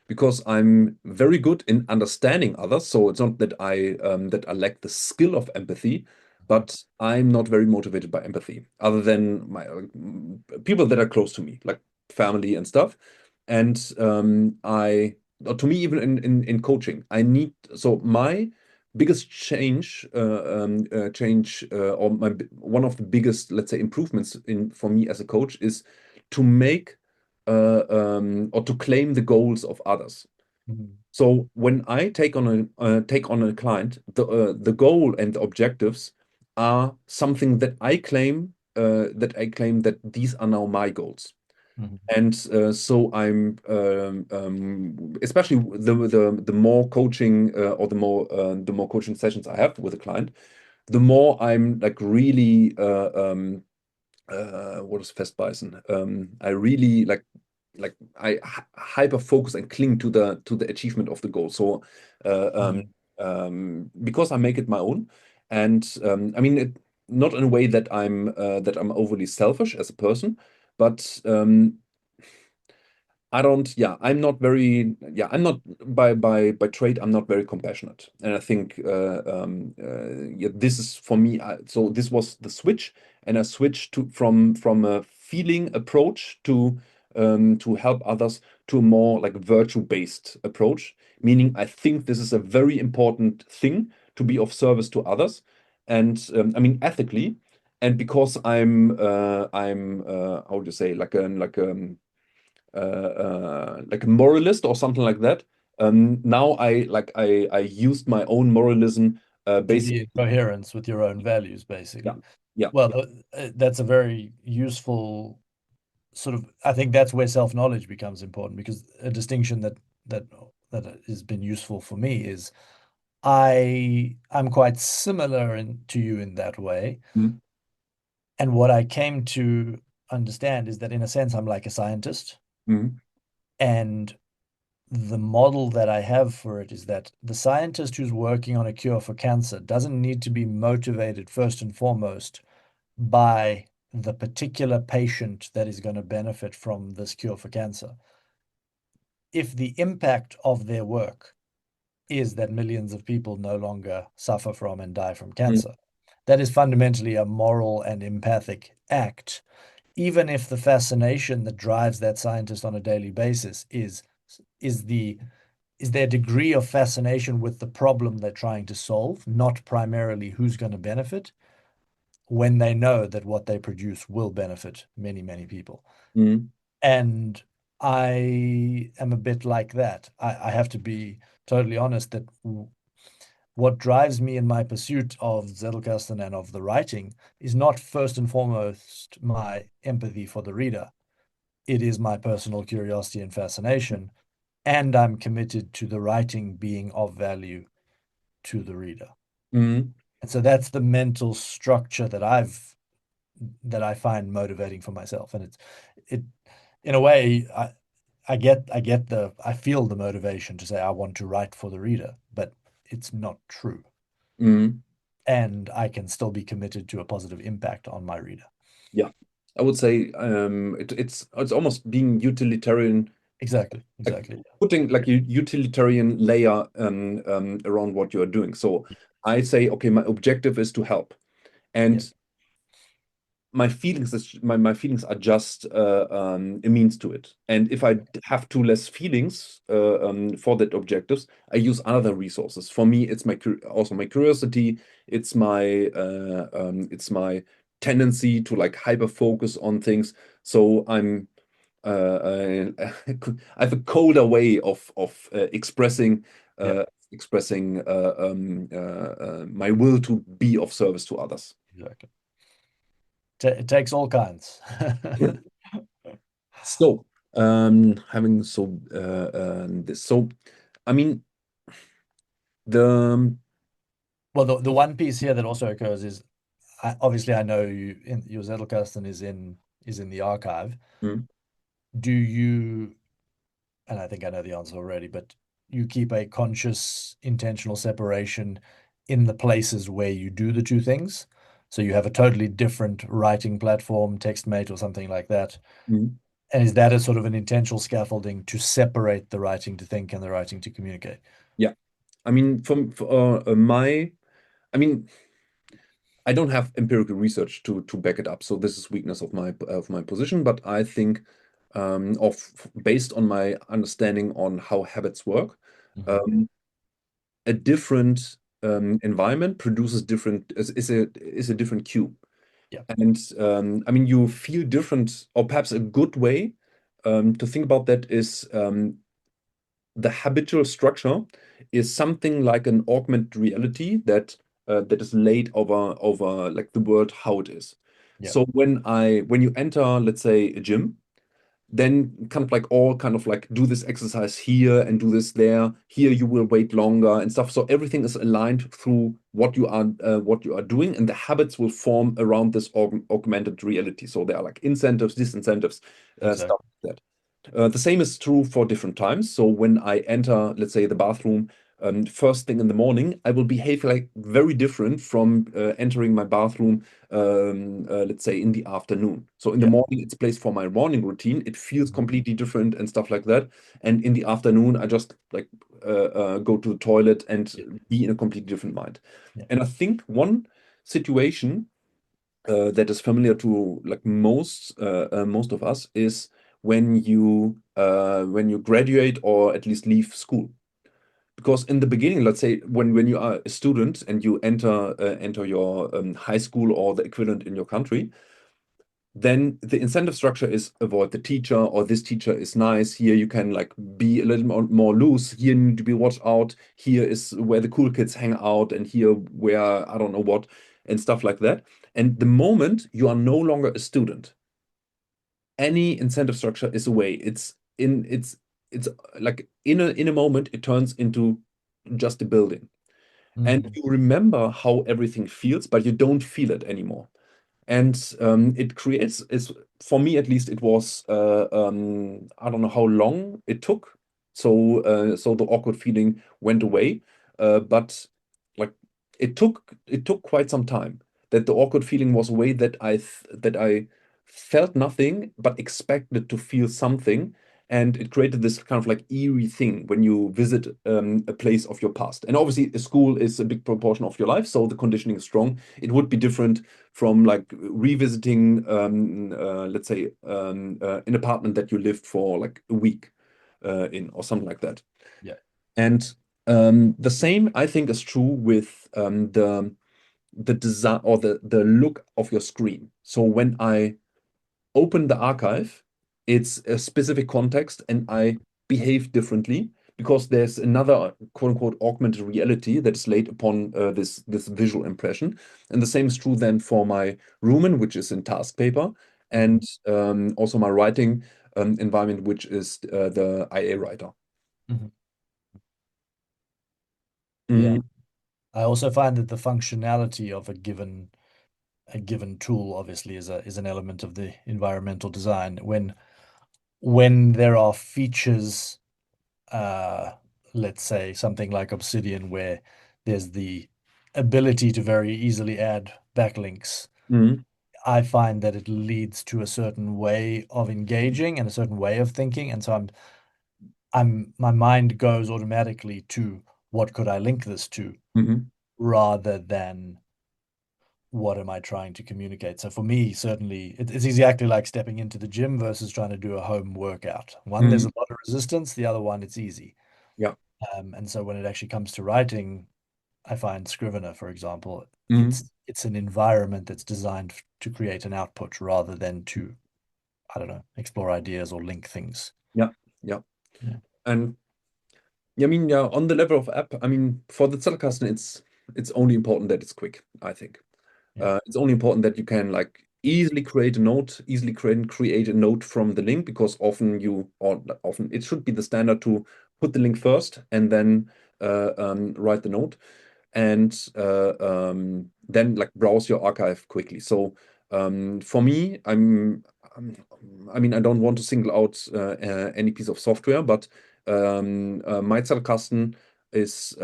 because I'm very good in understanding others. So it's not that I lack the skill of empathy, but I'm not very motivated by empathy, other than my people that are close to me, like family and stuff. And or to me, even in coaching, I need, so my biggest change, or one of the biggest, let's say, improvements in for me as a coach is to make or to claim the goals of others. mhm, So when I take on a client, the goal and the objectives are something that these are now my goals. mhm, And so I'm especially the more coaching or the more coaching sessions I have with a client, the more I'm like really what is festbeißen? I really like I hyper focus and cling to the achievement of the goal. So mhm, because I make it my own, and I mean it not in a way that I'm overly selfish as a person, but I don't, yeah, I'm not very, yeah, I'm not by trade, I'm not very compassionate. And I think, yeah, this is for me. So this was the switch, and I switched from a feeling approach to help others to a more like virtue-based approach. Meaning, I think this is a very important thing to be of service to others, and I mean ethically, and because I'm how do you say, like a moralist or something like that. Now I used my own moralism, to be basically. in coherence with your own values, Yeah, basically. yeah. Well, that's a very useful sort of. I think that's where self-knowledge becomes important because a distinction that that has been useful for me is I'm quite similar to you in that way, Mm, and what I came to understand is that in a sense I'm like a scientist, mm, and the model that I have for it is that the scientist who's working on a cure for cancer doesn't need to be motivated first and foremost by the particular patient that is going to benefit from this cure for cancer. If the impact of their work is that millions of people no longer suffer from and die from mm, cancer, that is fundamentally a moral and empathic act, even if the fascination that drives that scientist on a daily basis is the is their degree of fascination with the problem they're trying to solve, not primarily who's going to benefit, when they know that what they produce will benefit many, many people. Mm, And I am a bit like that. I have to be totally honest that what drives me in my pursuit of Zettelkasten and of the writing is not first and foremost my empathy for the reader. It is my personal curiosity and fascination, and I'm committed to the writing being of value to the reader. mm, And so that's the mental structure that I find motivating for myself. And it in a way I feel the motivation to say I want to write for the reader, but it's not true. mm. And I can still be committed to a positive impact on my reader. Yeah, I would say it's almost being utilitarian, Exactly, like exactly. putting like a utilitarian layer around what you are doing. So I say, okay, my objective is to help, Yeah, and my feelings are just a means to it. And if I have two less feelings for that objectives, I use other resources. For me, it's also my curiosity. It's my tendency to like hyper focus on things. So I have a colder way of yeah, expressing my will to be of service to others. exactly. It takes all kinds. So, having this, so I mean the Well, the one piece here that also occurs is obviously I know your Zettelkasten is in the archive. mm, Do you, and I think I know the answer already, but you keep a conscious, intentional separation in the places where you do the two things? So you have a totally different writing platform, TextMate or something like that. mm, And is that a sort of an intentional scaffolding to separate the writing to think and the writing to communicate? yeah, I mean for my I mean I don't have empirical research to back it up, so this is weakness of my position, but I think of based on my understanding on how habits work, Mhm. um, a different environment produces different is a different cue. Yeah, And I mean, you feel different, or perhaps a good way to think about that is the habitual structure is something like an augmented reality that is laid over like the world how it is. yeah, So when you enter, let's say, a gym, then kind of like do this exercise here and do this there. Here you will wait longer and stuff. So everything is aligned through what you are doing, and the habits will form around this augmented reality. So there are like incentives, disincentives, exactly. stuff like that. The same is true for different times. So when I enter, let's say, the bathroom first thing in the morning, I will behave like very different from entering my bathroom, let's say, in the afternoon. So in the Yeah, morning, it's placed for my morning routine. It feels mhm, completely different and stuff like that. And in the afternoon, I just like go to the toilet yeah, and be in a completely different mind. yeah, And I think one situation that is familiar to like most of us is when you graduate or at least leave school. Because in the beginning, let's say when you are a student and you enter your high school or the equivalent in your country, then the incentive structure is avoid the teacher, or this teacher is nice. Here you can like be a little more loose. Here you need to be watched out. Here is where the cool kids hang out, and here where I don't know what and stuff like that. And the moment you are no longer a student, any incentive structure is away. It's like in a moment it turns into just a building. And mhm, you remember how everything feels, but you don't feel it anymore. And it creates is for me at least it was I don't know how long it took. So the awkward feeling went away. But like it took quite some time that the awkward feeling was away, that I felt nothing but expected to feel something. and it created this kind of like eerie thing when you visit a place of your past. And obviously, a school is a big proportion of your life, so the conditioning is strong. It would be different from like revisiting, let's say, an apartment that you lived for like a week in or something like that. Yeah. And the same, I think, is true with the design or the look of your screen. So when I open the archive, it's a specific context, and I behave differently because there's another quote unquote augmented reality that is laid upon this visual impression. And the same is true then for my Rumen, which is in task paper, and also my writing environment, which is the IA writer. Mhm. Yeah. Mm, I also find that the functionality of a given tool obviously is an element of the environmental design. When there are features, uh, let's say something like Obsidian, where there's the ability to very easily add backlinks, mm, I find that it leads to a certain way of engaging and a certain way of thinking. And so my mind goes automatically to what could I link this to mhm, rather than what am I trying to communicate? So for me, certainly, it's exactly like stepping into the gym versus trying to do a home workout. One, there's mm, a lot of resistance. The other one, it's easy. yeah. And so when it actually comes to writing, I find Scrivener, for example, Mm, it's an environment that's designed to create an output rather than to, I don't know, explore ideas or link things. yeah. Yeah. Yeah. And yeah, I mean, yeah, on the level of app, I mean, for the Zettelkasten, it's only important that it's quick, I think. Yeah. It's only important that you can like easily create a note, easily create a note from the link, because often it should be the standard to put the link first and then write the note, and then like browse your archive quickly. So for me, I'm I mean, I don't want to single out any piece of software, but my Zettelkasten is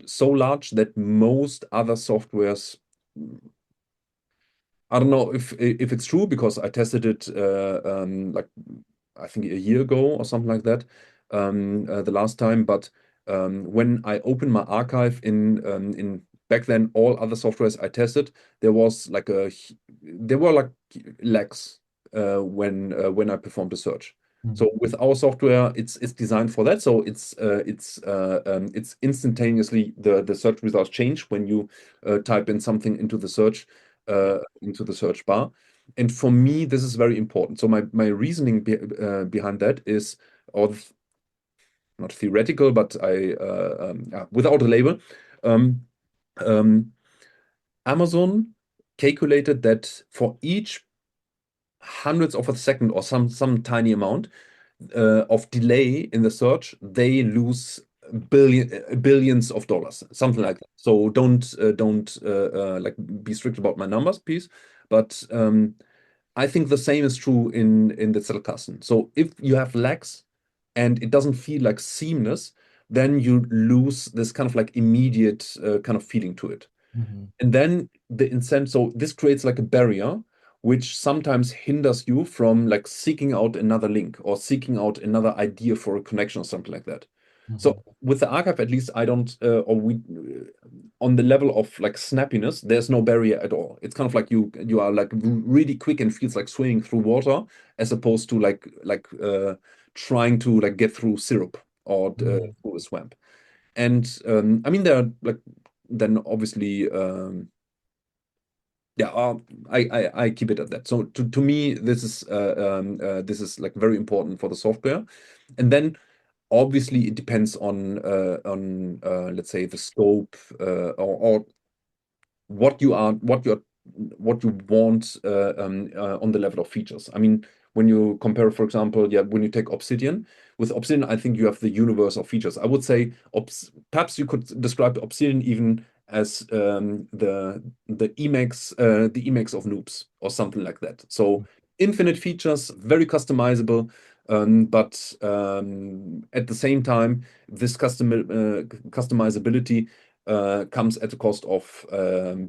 so large that most other softwares, I don't know if it's true because I tested it like I think a year ago or something like that the last time. But when I opened my archive in back then, all other softwares I tested, there was like there were like lags when I performed a search. Mhm. So with our software, it's designed for that. So it's instantaneously the search results change when you type in something Yeah. into the search bar. And for me, this is very important. So my reasoning behind that is, or not theoretical, but yeah, without a label, um, um, Amazon calculated that for each hundreds of a second or some tiny amount of delay in the search, they lose billions of dollars, something Yeah. like that. So don't like be strict about my numbers, please. But I think the same is true in the Zettelkasten. So if you have lags and it doesn't feel like seamless, then you lose this kind of like immediate kind of feeling to it. Mhm. And then the incentive, so this creates like a barrier which sometimes hinders you from like seeking out another link or seeking out another idea for a connection or something like that. So Mhm. with the archive, at least I don't, or we, on the level of like snappiness, there's no barrier at all. It's kind of like you are like really quick and feels like swimming through water, as opposed to like trying to like get through syrup or Mhm. through a swamp. And I mean, there are like then obviously yeah, I keep it at that. So to me, this is like very important for the software. And then obviously it depends on let's say the scope or what you want on the level of features. I mean, when you compare, for example, yeah, when you take Obsidian, with Obsidian, I think you have the universe of features. I would say perhaps you could describe Obsidian even as the Emacs of noobs or something like that. So infinite features, very customizable, but at the same time, this customizability comes at the cost of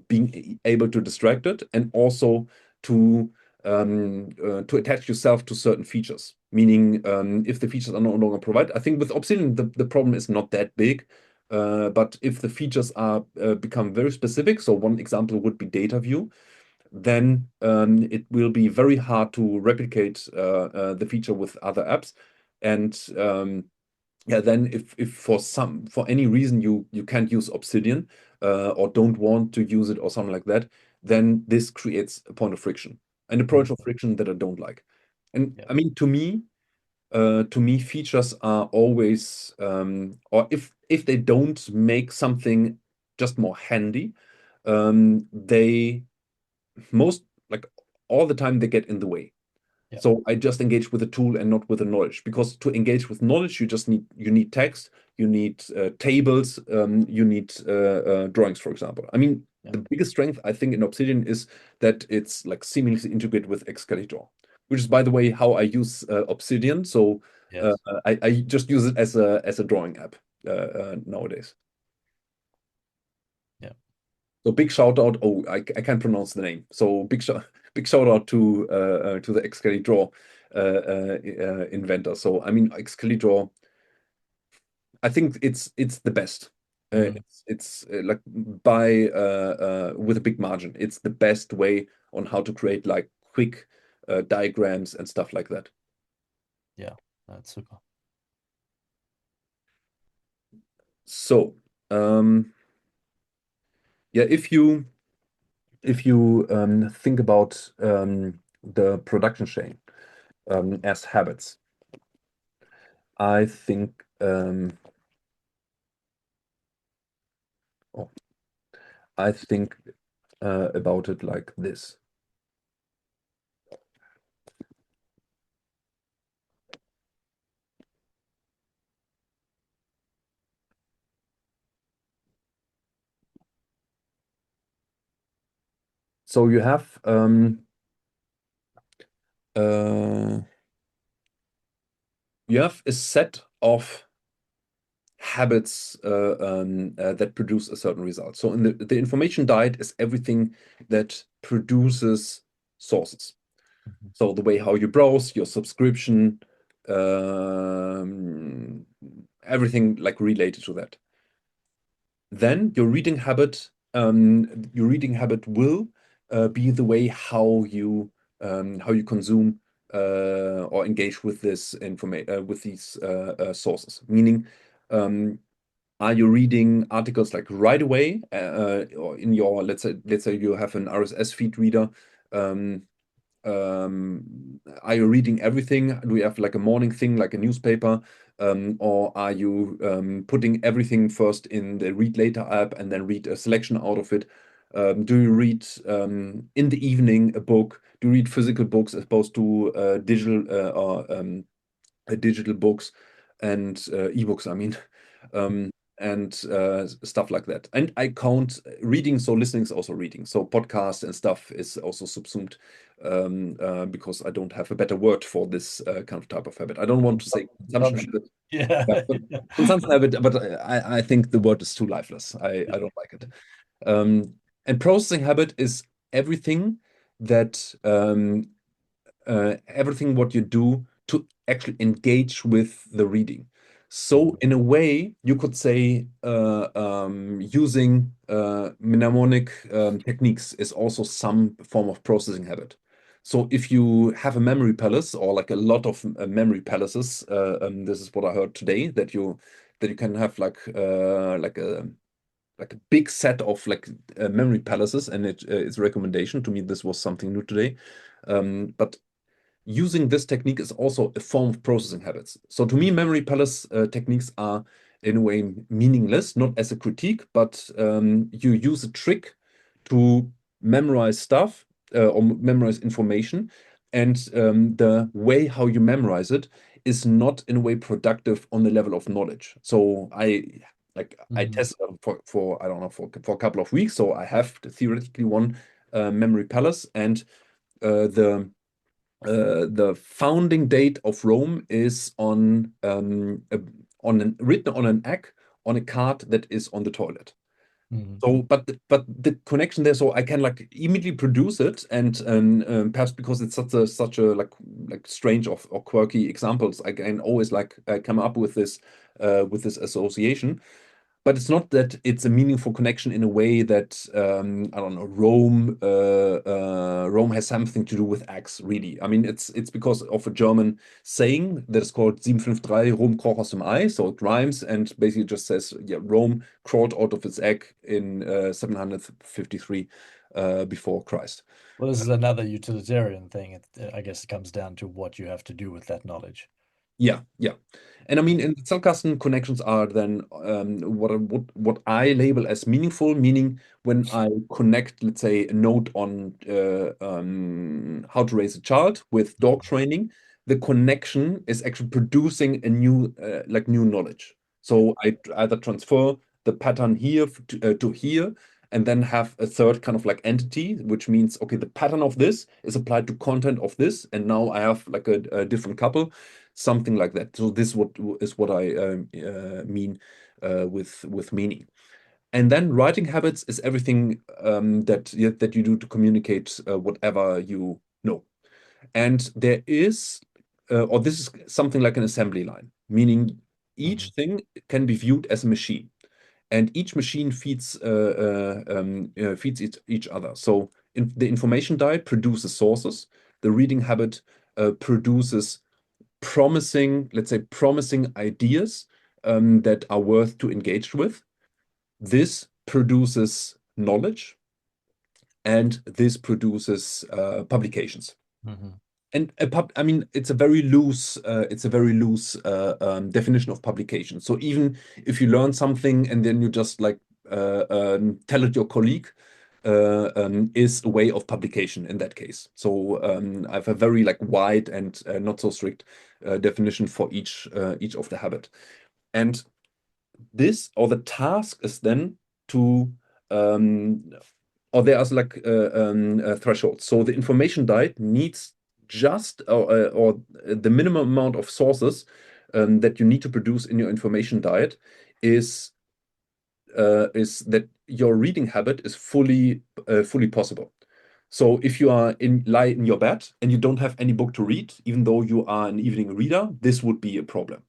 being able to distract it and also to attach yourself to certain features. meaning if the features are no longer provided. I think with Obsidian, the problem is not that big. But if the features are become very specific, so one example would be data view, then it will be very hard to replicate the feature with other apps. And yeah, then if for any reason you can't use Obsidian or don't want to use it or something like that, then this creates a point of friction and a point Mhm. of friction that I don't like. And Yeah. I mean, to me, features are always, or if they don't make something just more handy, they most like all the time they get in the way. Yeah. So I just engage with the tool and not with the knowledge, because to engage with knowledge, you need text, you need tables, you need drawings, for example. I mean, Yeah. the biggest strength I think in Obsidian is that it's like seamlessly integrated with Excalibur, which is, by the way, how I use Obsidian. So uh, Yes. I just use it as a drawing app nowadays. Yeah. So big shout out. Oh, I can't pronounce the name. So big shout out to the Excalibur inventor. So I mean, Excalibur, I think it's the best. Mhm. It's like by with a big margin. It's the best way on how to create like quick diagrams and stuff like that. Yeah. That's super. So yeah, if you think about the production chain as habits, I think oh, I think about it like this. So uh, you have a set of habits that produce a certain result. So in the information diet is everything that produces sources. Mhm. So the way how you browse, your subscription, um, everything like related to that. Then your reading habit will be the way how you consume or engage with this information with these sources. Meaning, um, are you reading articles like right away, or in your let's say you have an RSS feed reader? Um, are you reading everything? Do you have like a morning thing, like a newspaper? Or are you putting everything first in the read later app and then read a selection out of it? Do you read in the evening a book? Do you read physical books as opposed to digital books and ebooks, I mean, um, and stuff like that. And I count reading, so listening is also reading. So podcast and stuff is also subsumed because I don't have a better word for this kind of type of habit. I don't want to say consumption Consumption. habit. Yeah. Yeah, consumption habit, but I think the word is too lifeless. I don't like it. Um, and processing habit is everything that everything what you do to actually engage with the reading. So Mhm. in a way, you could say using mnemonic techniques is also some form of processing habit. So if you have a memory palace or like a lot of memory palaces, this is what I heard today that you can have like a big set of like memory palaces, and it's a recommendation to me. This was something new today, but using this technique is also a form of processing habits. So to me, memory palace techniques are in a way meaningless, not as a critique, but you use a trick to memorize stuff or memorize information. And the way how you memorize it is not in a way productive on the level of knowledge. So I Mhm. tested for I don't know for a couple of weeks. So I have theoretically one memory palace, and the founding date of Rome is written on an egg on a card that is on the toilet. Mhm. So, but the connection there, so I can like immediately produce it, and perhaps because it's such a like strange or quirky examples, I can always like come up with this association. But it's not that it's a meaningful connection in a way that I don't know, Rome has something to do with X, really. I mean, it's because of a German saying that is called 753 Rom kroch aus dem Ei, so it rhymes and basically just says, yeah, Rome crawled out of its egg in 753 before Christ. Well, this is another utilitarian thing. I guess it comes down to what you have to do with that knowledge. Yeah, yeah. And I mean, in Zettelkasten, connections are then what I label as meaningful, meaning when I connect, let's say, a node on how to raise a child with dog Mhm. training, the connection is actually producing a new like new knowledge. So I either transfer the pattern here to here, and then have a third kind of like entity, which means, okay, the pattern of this is applied to content of this, and now I have like a different couple, something like that. So this what I mean with meaning. And then writing habits is everything that you do to communicate whatever you know. And there is, or this is something like an assembly line, meaning each Mhm. thing can be viewed as a machine, and each machine feeds each other. So the information diet produces sources. The reading habit produces promising, let's say, promising ideas that are worth to engage with. This produces knowledge, and this produces publications. Mhm. And I mean, it's a very loose definition of publication. So even if you learn something and then you just like tell it your colleague, is a way of publication in that case. So I have a very like wide and not so strict definition for each of the habit. And this or the task is then to um, or there's like a threshold. So the information diet needs just or the minimum amount of sources that you need to produce in your information diet is is that your reading habit is fully possible. So if you are lie in your bed and you don't have any book to read, even though you are an evening reader, this would be a problem.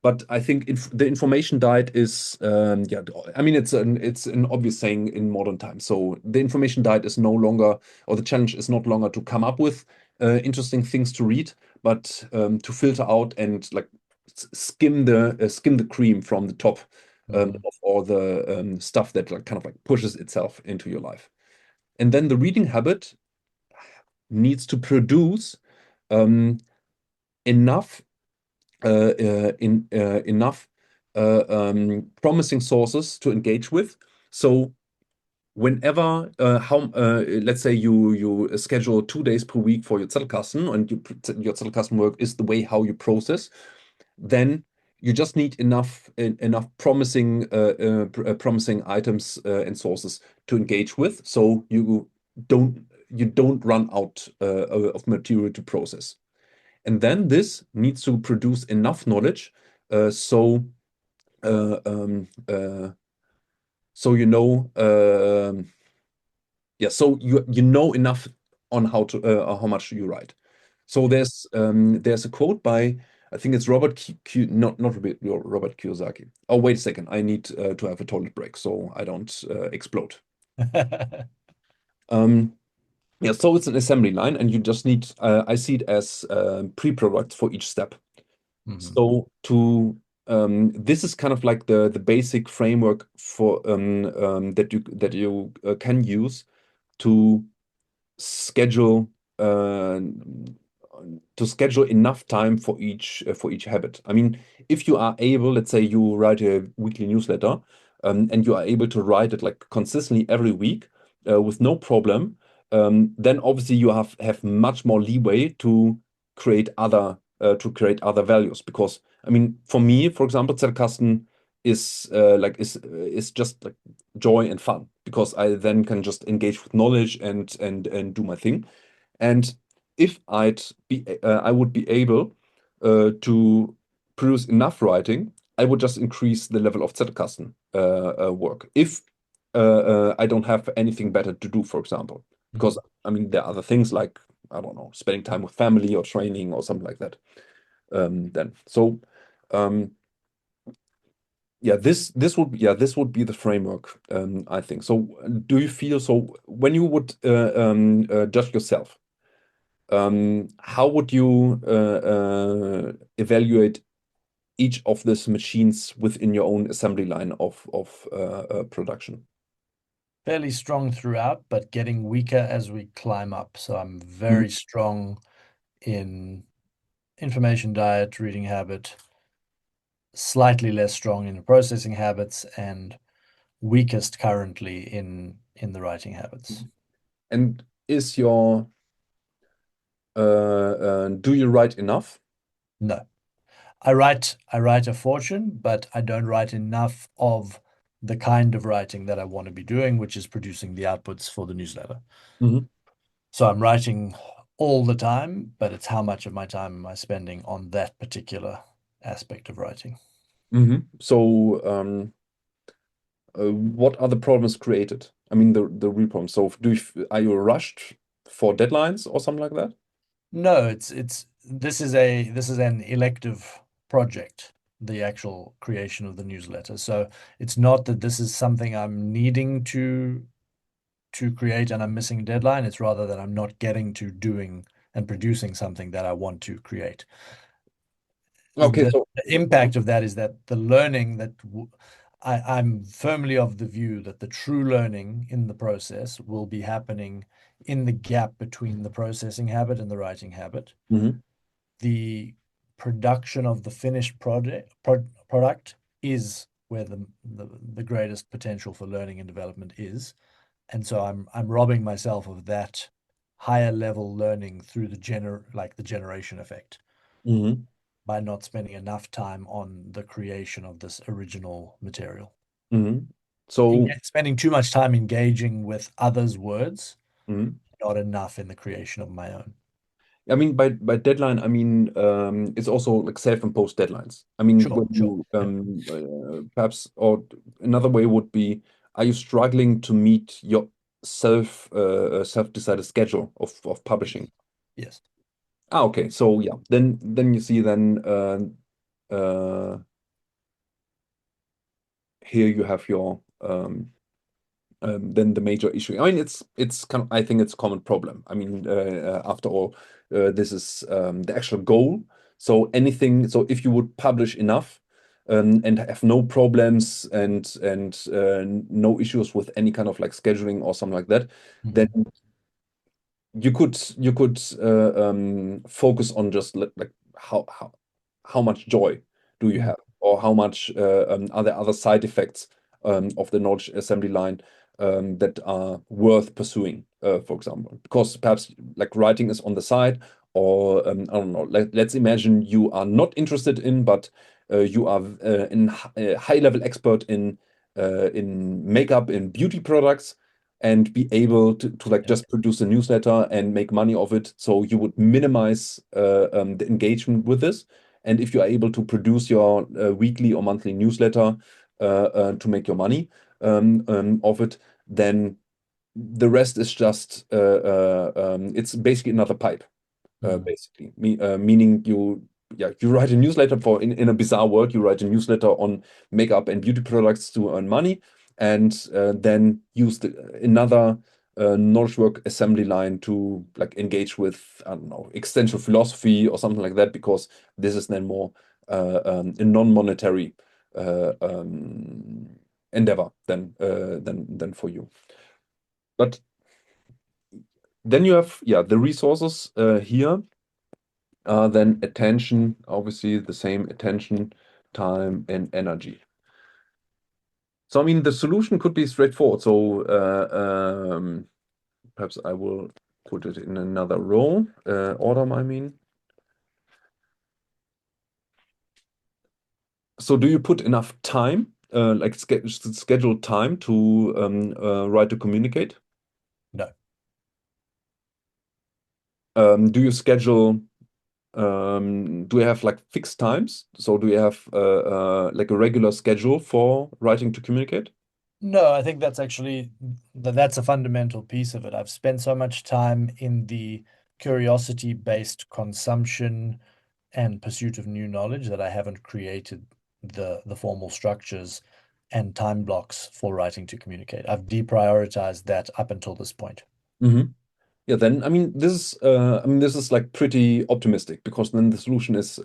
But I think the information diet is, yeah, I mean, it's an obvious saying in modern times. So the information diet is no longer, or the challenge is not longer to come up with interesting things to read, but to filter out and like skim the cream from the top Mhm. of all the stuff that like kind of like pushes itself into your life. And then the reading habit needs to produce um, enough enough promising sources to engage with. So whenever how let's say you schedule 2 days per week for your Zettelkasten, and your Zettelkasten work is the way how you process, then you just need enough promising items and sources to engage with, so you don't run out of material to process. And then this needs to produce enough knowledge, so uh, um, uh, so yeah, so you know enough on how much you write. So there's a quote by, I think it's Robert Kiyosaki. Oh, wait a second, I need to have a toilet break so I don't explode. Um, yeah, so it's an assembly line, and you just need I see it as pre-products for each step. Mhm. So this is kind of like the basic framework for that you can use to schedule uh, schedule enough time for each habit. I mean, if you are able, let's say you write a weekly newsletter, and you are able to write it like consistently every week with no problem, then obviously you have much more leeway to create other values. Because I mean, for me, for example, Zerkasten is just like joy and fun, because I then can just engage with knowledge and do my thing. And if I would be able to produce enough writing, I would just increase the level of Zettelkasten work. If I don't have anything better to do, for example. Because Mhm. I mean, there are other things like, I don't know, spending time with family or training or something like that. Then so um, yeah, this would be the framework, I think. So do you feel so when you would judge yourself, how would you evaluate each of these machines within your own assembly line of production? Fairly strong throughout, but getting weaker as we climb up. So I'm Mhm, very strong in information diet, reading habit, slightly less strong in the processing habits, and weakest currently in the writing habits. mhm. And is your do you write enough? No. I write a fortune, but I don't write enough of the kind of writing that I want to be doing, which is producing the outputs for the newsletter. Mhm, So I'm writing all the time, but it's how much of my time am I spending on that particular aspect of writing. mhm. So what are the problems created? I mean, the real problems. So are you rushed for deadlines or something like that? No, it's this is an elective project, the actual creation of the newsletter. So it's not that this is something I'm needing to create and I'm missing a deadline. It's rather that I'm not getting to doing and producing something that I want to create. Okay, The impact of that is that the learning that I'm firmly of the view that the true learning in the process will be happening in the gap between the processing habit and the writing habit. mhm, The production of the finished product is where the greatest potential for learning and development is. And so I'm robbing myself of that higher level learning through the generation effect mhm, by not spending enough time on the creation of this original material. mhm. So Spending too much time engaging with others' words, mhm. not enough in the creation of my own. I mean, by deadline, I mean it's also like self-imposed deadlines. I mean, Sure, when sure. you Yeah. perhaps, or another way would be, are you struggling to meet your self-decided schedule of publishing? Yes. Yes. Ah, okay. So yeah, then you see then uh, here you have your then the major issue. I mean, it's kind of, I think it's a common problem. I mean, after all, this is the actual goal. So anything, so if you would publish enough and have no problems and no issues with any kind of like scheduling or something like that, then Mhm. you could focus on just like how much joy do you Mhm. have, or how much are there other side effects of the knowledge assembly line that are worth pursuing, for example, because perhaps like writing is on the side, or I don't know. Let's imagine you are not interested in, but you are a high level expert in makeup, in beauty products, and be able to like Yeah. just produce a newsletter and make money of it. So you would minimize the engagement with this. And if you are able to produce your weekly or monthly newsletter to make your money of it, then the rest is just it's basically another pipe, Mhm. basically. Meaning you write a newsletter for in a bizarre world, you write a newsletter on makeup and beauty products to earn money, and then use another knowledge work assembly line to like engage with, I don't know, existential philosophy or something like that, because this is then more a non-monetary endeavor than for you. But then you have, yeah, the resources here. Then attention, obviously the same: attention, time, and energy. So I mean, the solution could be straightforward. So perhaps I will put it in another row, order, I mean. So do you put enough time, like scheduled time to write to communicate? No. Do you schedule, do you have like fixed times? So do you have like a regular schedule for writing to communicate? No, I think that's actually that's a fundamental piece of it. I've spent so much time in the curiosity-based consumption and pursuit of new knowledge that I haven't created the formal structures and time blocks for writing to communicate. I've deprioritized that up until this point. Hmm. Yeah, then I mean this is like pretty optimistic because then the solution is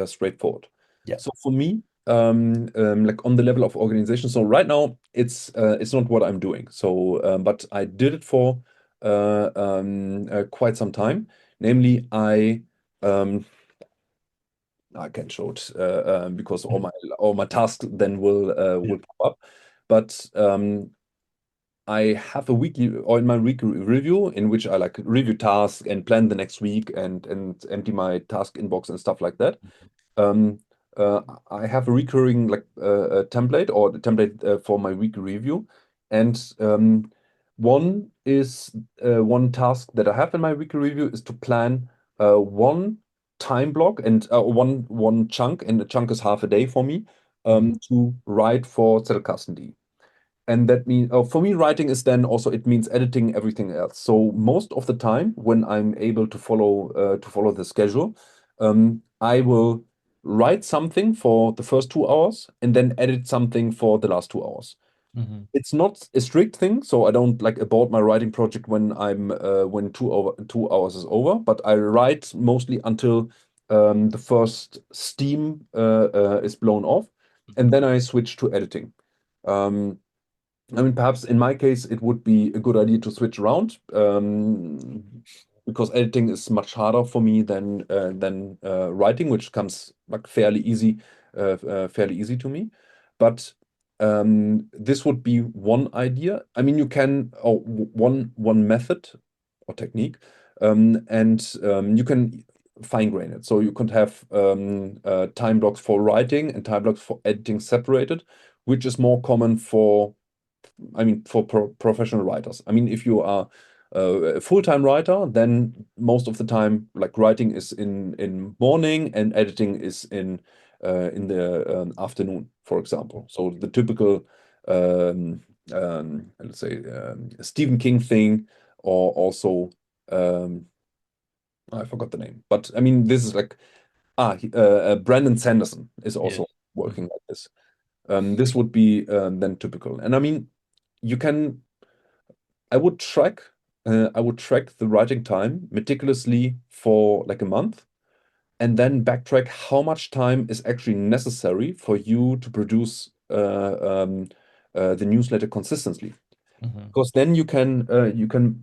straightforward. Yeah. So for me, like on the level of organization, so right now it's not what I'm doing. So but I did it for quite some time. Namely, I can show it because Mhm. all my tasks then Yeah. will pop up. But I have a weekly or in my weekly review in which I like review tasks and plan the next week and empty my task inbox and stuff like that. Um, I have a recurring like template or the template for my weekly review, and one task that I have in my weekly review is to plan one time block and one chunk, and the chunk is half a day for me Mhm. to write for Zettelkasten. And that means for me, writing is then also it means editing everything else. So most of the time, when I'm able to follow the schedule, I will write something for the first 2 hours and then edit something for the last 2 hours. Mhm. It's not a strict thing, so I don't like abort my writing project when 2 hours is over. But I write mostly until the first steam is blown off, and then I switch to editing. Um, I mean, perhaps in my case, it would be a good idea to switch around because editing is much harder for me than writing, which comes like fairly easy to me. But this would be one idea. I mean, you can or one method or technique, and you can fine grain it. So you could have time blocks for writing and time blocks for editing separated, which is more common for I mean, for professional writers. I mean, if you are a full-time writer, then most of the time, like writing is in morning and editing is in the afternoon, for example. So the typical, let's say, Stephen King thing, or also I forgot the name, but I mean, this is like Brandon Sanderson is Yes. also working Mhm. like this. This would be then typical, and I mean you can I would track the writing time meticulously for like a month and then backtrack how much time is actually necessary for you to produce the newsletter consistently. Mhm. Because then you can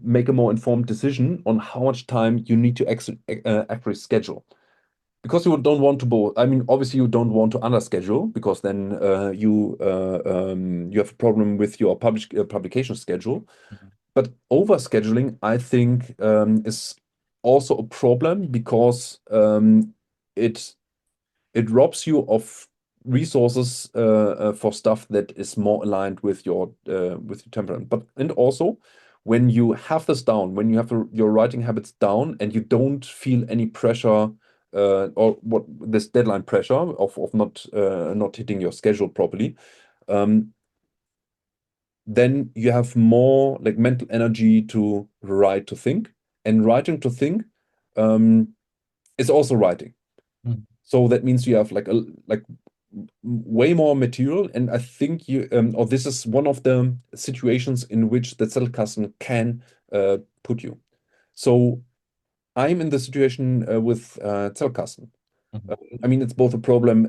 make a more informed decision on how much time you need to actually schedule. Because you don't want to I mean, obviously you don't want to underschedule because then you have a problem with your publication schedule. Mhm. But overscheduling, I think, is also a problem because it it robs you of resources for stuff that is more aligned with your temperament. But and also when you have this down, when you have your writing habits down, and you don't feel any pressure or what this deadline pressure of not hitting your schedule properly. Um, then you have more like mental energy to write to think, and writing to think um, is also writing. Mhm. So that means you have like way more material, and I think or this is one of the situations in which the Zettelkasten can put you. So I'm in the situation with Zettelkasten. Mhm. I mean, it's both a problem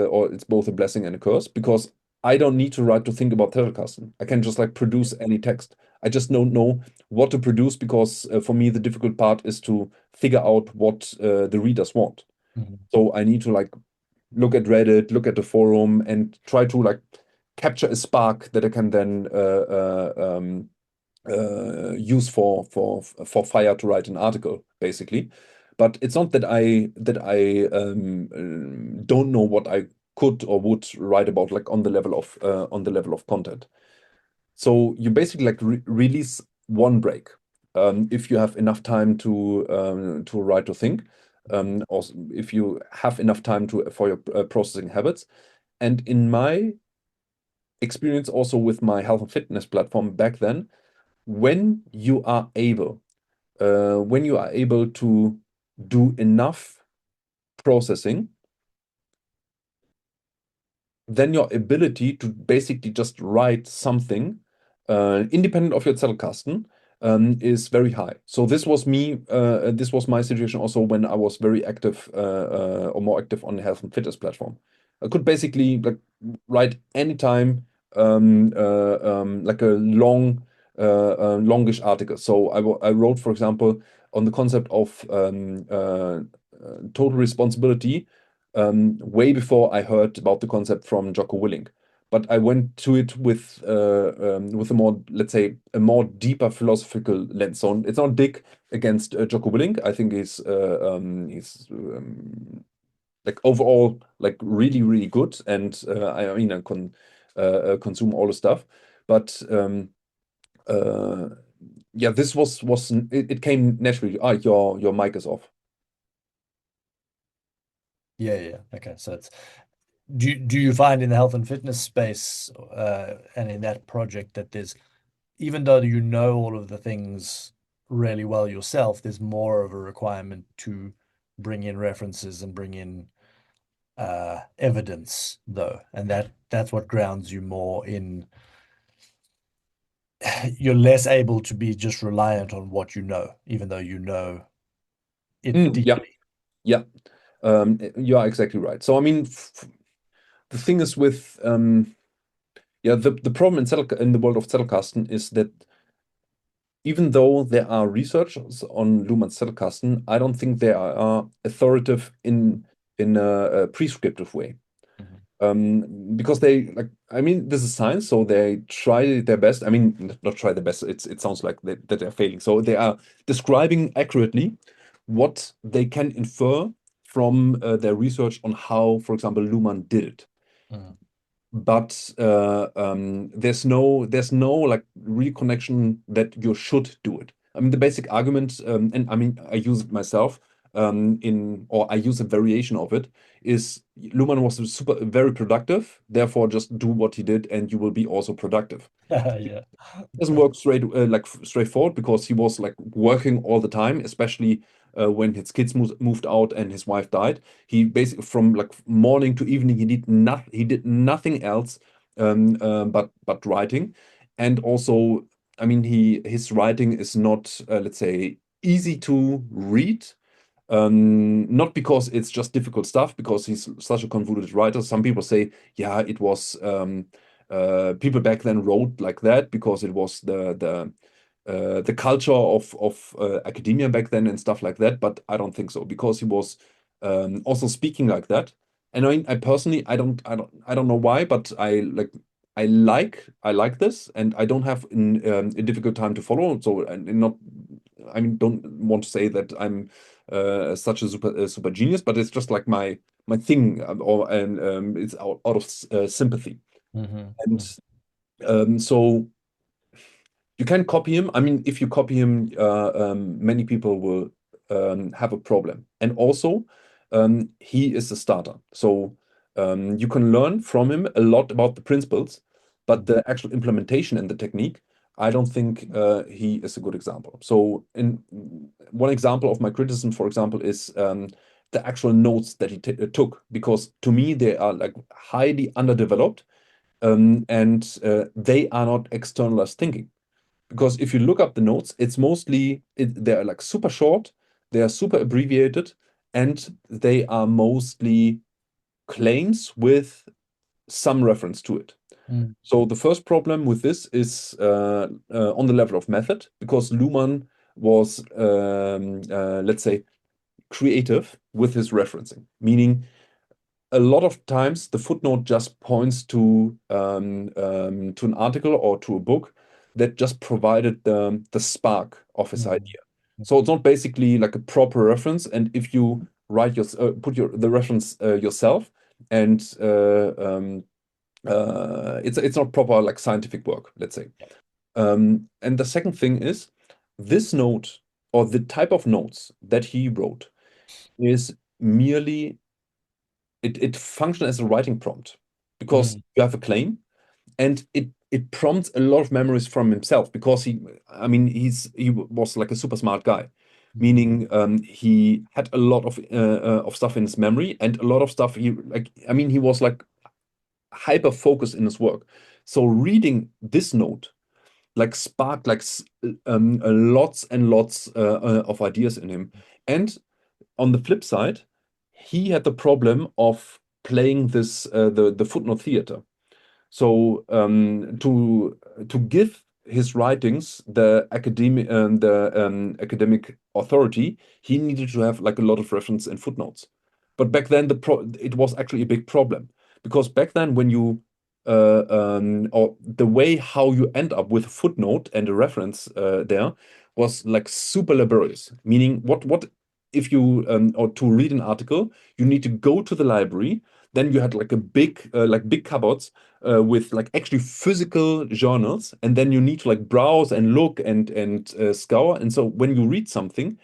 or it's both a blessing and a curse because I don't need to write to think about Zettelkasten. I can just like produce any text. I just don't know what to produce because for me the difficult part is to figure out what the readers want. Mhm. So I need to like look at Reddit, look at the forum, and try to like capture a spark that I can then use for fire to write an article, basically. But it's not that I don't know what I could or would write about, like on the level of content. So you basically like release one break if you have enough time to write or think, or if you have enough time to for your processing habits. And experience also with my health and fitness platform back then. When you are able, when you are able to do enough processing, then your ability to basically just write something independent of your Zettelkasten is very high. So this was me. This was my situation also when I was very active or more active on the health and fitness platform. I could basically like write anytime like a longish article. So I wrote, for example, on the concept of total responsibility way before I heard about the concept from Jocko Willink. But I went to it with a more, let's say, a more deeper philosophical lens. So it's not dig against Jocko Willink. I think he's like overall like really really good, and I mean I consume all the stuff, but uh, yeah, this was it came naturally. Ah, your mic is off. Yeah, yeah. Okay. So it's do you find in the health and fitness space and in that project that there's even though you know all of the things really well yourself, there's more of a requirement to bring in references and bring in evidence though, and that's what grounds you more in you're less able to be just reliant on what you know, even though you know it Yeah, deeply. yeah. You are exactly right. So I mean, the thing is with yeah, the problem in the world of Zettelkasten is that even though there are researchers on Luhmann's Zettelkasten, I don't think they are authoritative in a prescriptive way. Mhm. Because they like, I mean, this is science, so they try their best. I mean, not try their best. It sounds like that they're failing. So they are describing accurately what they can infer from their research on how, for example, Luhmann did it. Mhm. But there's no like real connection that you should do it. I mean, the basic argument, and I mean, I use it myself or I use a variation of it, is Luhmann was very productive. Therefore, just do what he did, and you will be also productive. Yeah. Doesn't work straightforward because he was like working all the time, especially when his kids moved out and his wife died. He basically from like morning to evening he did nothing else but writing. And also, I mean, his writing is not let's say easy to read, not because it's just difficult stuff, because he's such a convoluted writer. Some people say, yeah, it was people back then wrote like that because it was the culture of academia back then and stuff like that. But I don't think so, because he was also speaking like that. And I personally, I don't know why, but I like this, and I don't have a difficult time to follow. So, and not, I mean, don't want to say that I'm such a super genius, but it's just like my thing, and it's out of sympathy. And Hmm. so you can copy him. I mean, if you copy him, many people will have a problem. And also, he is a starter. So you can learn from him a lot about the principles, but the actual implementation and the technique, I don't think he is a good example. So, in one example of my criticism, for example, is the actual notes that he took, because to me they are like highly underdeveloped, and they are not externalized thinking. Because if you look up the notes, it's mostly they're like super short, they are super abbreviated, and they are mostly claims with some reference to it. Mm. So the first problem with this is on the level of method, because Luhmann was, let's say, creative with his referencing, meaning a lot of times the footnote just points to an article or to a book that just provided the spark of his Mm. idea. So it's not basically like a proper reference. And if you put the reference yourself, and it's not proper like scientific work, let's say. And the second thing is, this note, or the type of notes that he wrote, is merely, it functions as a writing prompt, because Mm. you have a claim, and it prompts a lot of memories from himself because I mean, he was like a super smart guy, Mhm. meaning he had a lot of stuff in his memory and a lot of stuff he like. I mean, he was like hyper focused in his work. So reading this note like sparked like lots and lots of ideas in him. And on the flip side, he had the problem of playing this the footnote theater. So to give his writings the academic authority, he needed to have like a lot of reference and footnotes. But back then it was actually a big problem because back then when you or the way how you end up with a footnote and a reference there was like super laborious. Meaning what if you or to read an article, you need to go to the library. Then you had like a big cupboards with like actually physical journals, and then you need to like browse and look and scour. And so when you read something,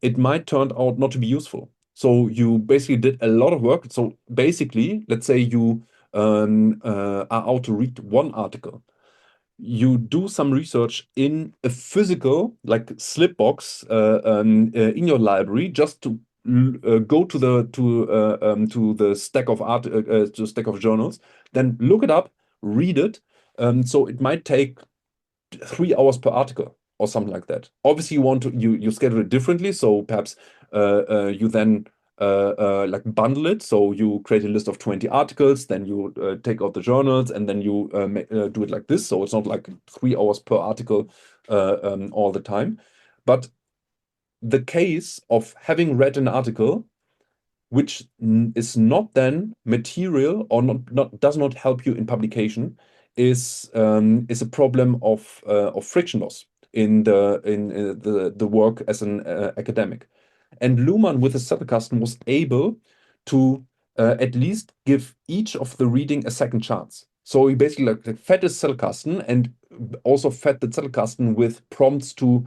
it might turn out not to be useful. So you basically did a lot of work. So basically, let's say you are out to read one article. You do some research in a physical like slip box in your library just to go to the stack of to stack of journals, then look it up, read it. So it might take 3 hours per article or something like that. Obviously, you schedule it differently, so perhaps you then like bundle it. So you create a list of 20 articles, then you take out the journals, and then you do it like this. So it's not like 3 hours per article all the time. But the case of having read an article which is not then material or not does not help you in publication is a problem of friction loss in the work as an academic. And Luhmann with the Zettelkasten was able to at least give each of the reading a second chance. So he basically like fed his Zettelkasten and also fed the Zettelkasten with prompts to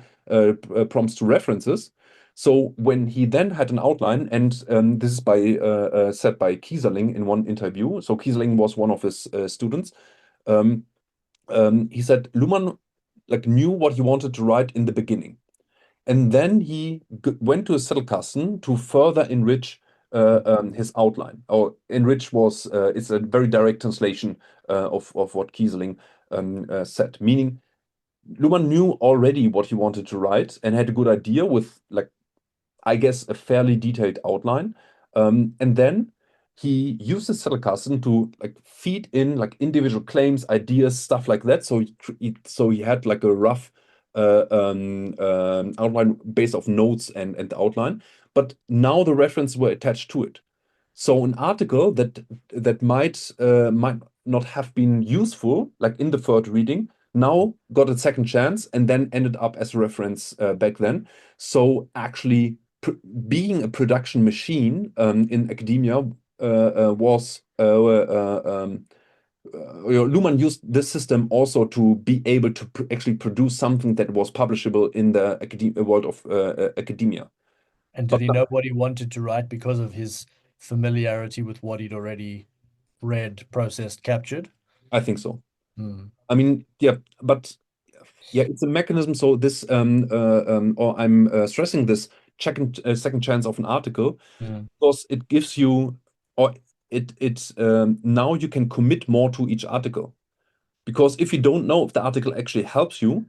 references. So when he then had an outline, and this is said by Kieserling in one interview. So Kieserling was one of his students. Um, he said Luhmann like knew what he wanted to write in the beginning, and then he went to a Zettelkasten to further enrich his outline. Or enrich was it's a very direct translation of what Kieserling said, meaning Luhmann knew already what he wanted to write and had a good idea with like I guess, a fairly detailed outline. And then he used the Zettelkasten to like feed in like individual claims, ideas, stuff like that. So he had like a rough outline based off notes and the outline. But now the references were attached to it. So an article that might not have been useful, like in the third reading, now got a second chance and then ended up as a reference back then. So actually, being a production machine in academia was Luhmann used this system also to be able to actually produce something that was publishable in the world of academia. And did But he know what he wanted to write because of his familiarity with what he'd already read, processed, captured? I think so. Mm. I mean, yeah, but yeah, it's a mechanism. So or I'm stressing this second chance of an article Mm. because it gives you, or it now you can commit more to each article. Because if you don't know if the article actually helps you,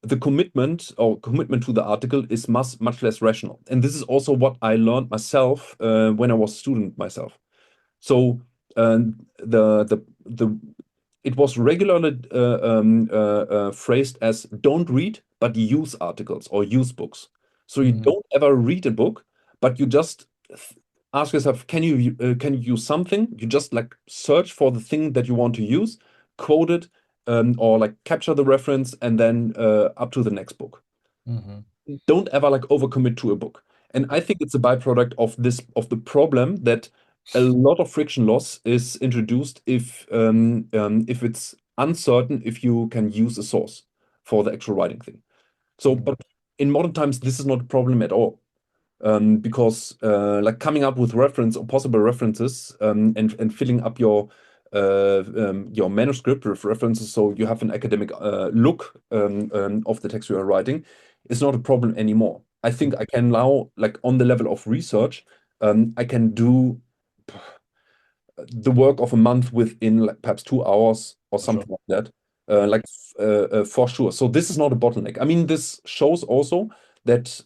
the commitment to the article is much less rational. And this is also what I learned myself when I was a student myself. So the it was regularly phrased as don't read, but use articles or use books. So you Mm. don't ever read a book, but you just ask yourself, can you use something? You just like search for the thing that you want to use, quote it, or like capture the reference, and then up to the next book. Mhm. Don't ever like overcommit to a book. And I think it's a byproduct of the problem that a lot of friction loss is introduced if it's uncertain if you can use a source for the actual writing thing. So, Mm. but in modern times, this is not a problem at all. Because like coming up with reference or possible references and filling up your your manuscript with references, so you have an academic look of the text you are writing, is not a problem anymore. I think I can now, like on the level of research, I can do the work of a month within like perhaps 2 hours or For sure. something like that. For sure. So this is not a bottleneck. I mean, this shows also that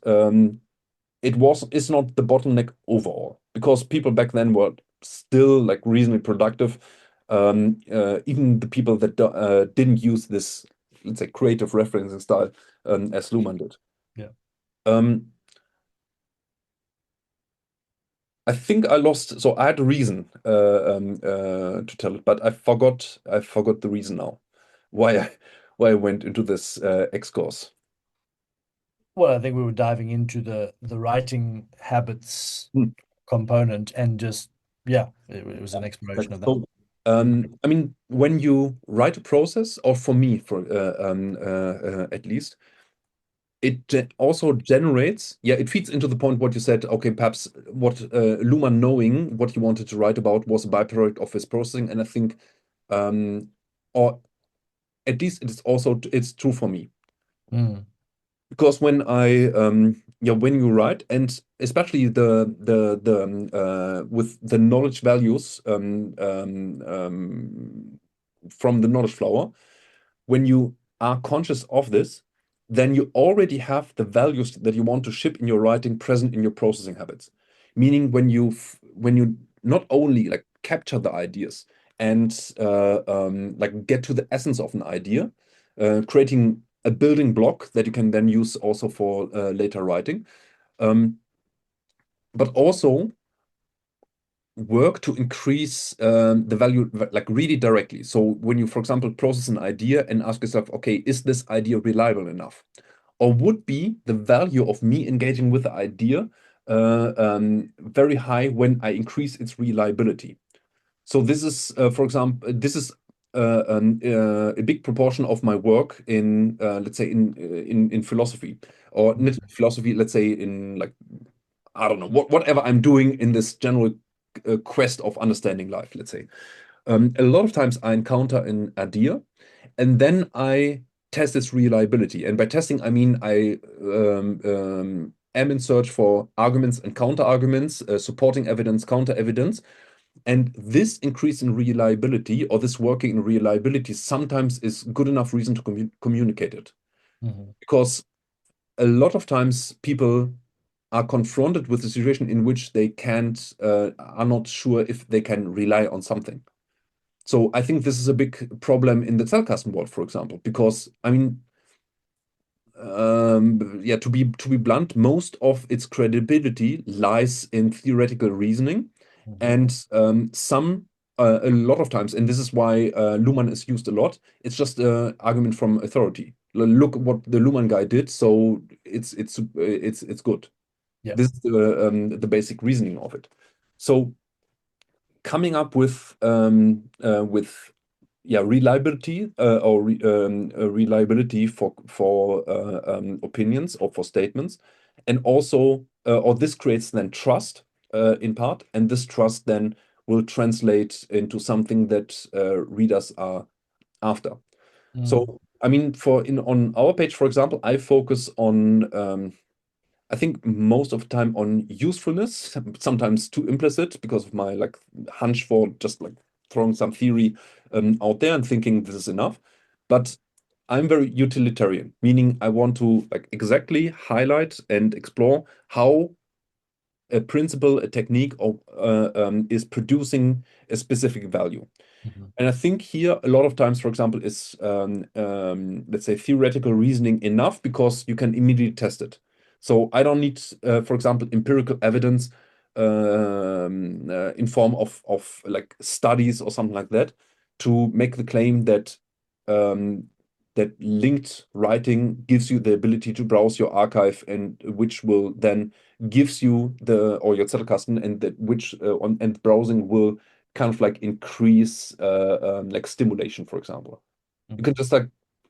it's not the bottleneck overall because people back then were still like reasonably productive. Even the people that didn't use this, let's say, creative referencing style as Luhmann did. Yeah. Um, I think I lost. So I had a reason to tell it, but I forgot the reason now. Why I why I went into this X course. Well, I think we were diving into the writing habits Hmm. component and just yeah, it was an Like, exploration of that. so, I mean, when you write a process, or for me, at least, also generates. Yeah, it feeds into the point what you said. Okay, perhaps what Luhmann knowing what he wanted to write about was a byproduct of his processing, and I think, or at least it's true for me. Mm. Because when when you write, and especially the with the knowledge values from the knowledge flower, when you are conscious of this, then you already have the values that you want to ship in your writing present in your processing habits. Meaning when you not only like capture the ideas and like get to the essence of an idea, creating a building block that you can then use also for later writing, um, but also work to increase the value like really directly. So when you, for example, process an idea and ask yourself, okay, is this idea reliable enough? Or would be the value of me engaging with the idea very high when I increase its reliability? So this is, for example, this is a big proportion of my work in, let's say, in philosophy, or not philosophy, let's say in like, I don't know, whatever I'm doing in this general quest of understanding life, let's say. A lot of times I encounter an idea and then I test its reliability. And by testing, I mean I am in search for arguments and counter arguments, supporting evidence, counter evidence. And this increase in reliability or this working in reliability sometimes is good enough reason to communicate it. Mhm. Because a lot of times people are confronted with a situation in which they are not sure if they can rely on something. So I think this is a big problem in the Zettelkasten world, for example, because I mean, yeah, to be blunt, most of its credibility lies in theoretical reasoning, Mhm. and a lot of times, and this is why Luhmann is used a lot. It's just an argument from authority. Look what the Luhmann guy did, so it's good. Yeah. This is the basic reasoning of it. So coming up with yeah, reliability reliability for opinions or for statements, and also or this creates then trust in part, and this trust then will translate into something that readers are after. Mm. So I mean, on our page, for example, I focus on I think most of the time on usefulness, sometimes too implicit because of my like hunch for just like throwing some theory out there and thinking this is enough. But I'm very utilitarian, meaning I want to like exactly highlight and explore how a principle, a technique is producing a specific value. Mhm. And I think here a lot of times, for example, is let's say theoretical reasoning enough because you can immediately test it. So I don't need, for example, empirical evidence in form of like studies or something like that to make the claim that um, that linked writing gives you the ability to browse your archive, and which will then gives you the or your Zettelkasten, and that which on and browsing will kind of like increase like stimulation, for example. You can Mhm. just like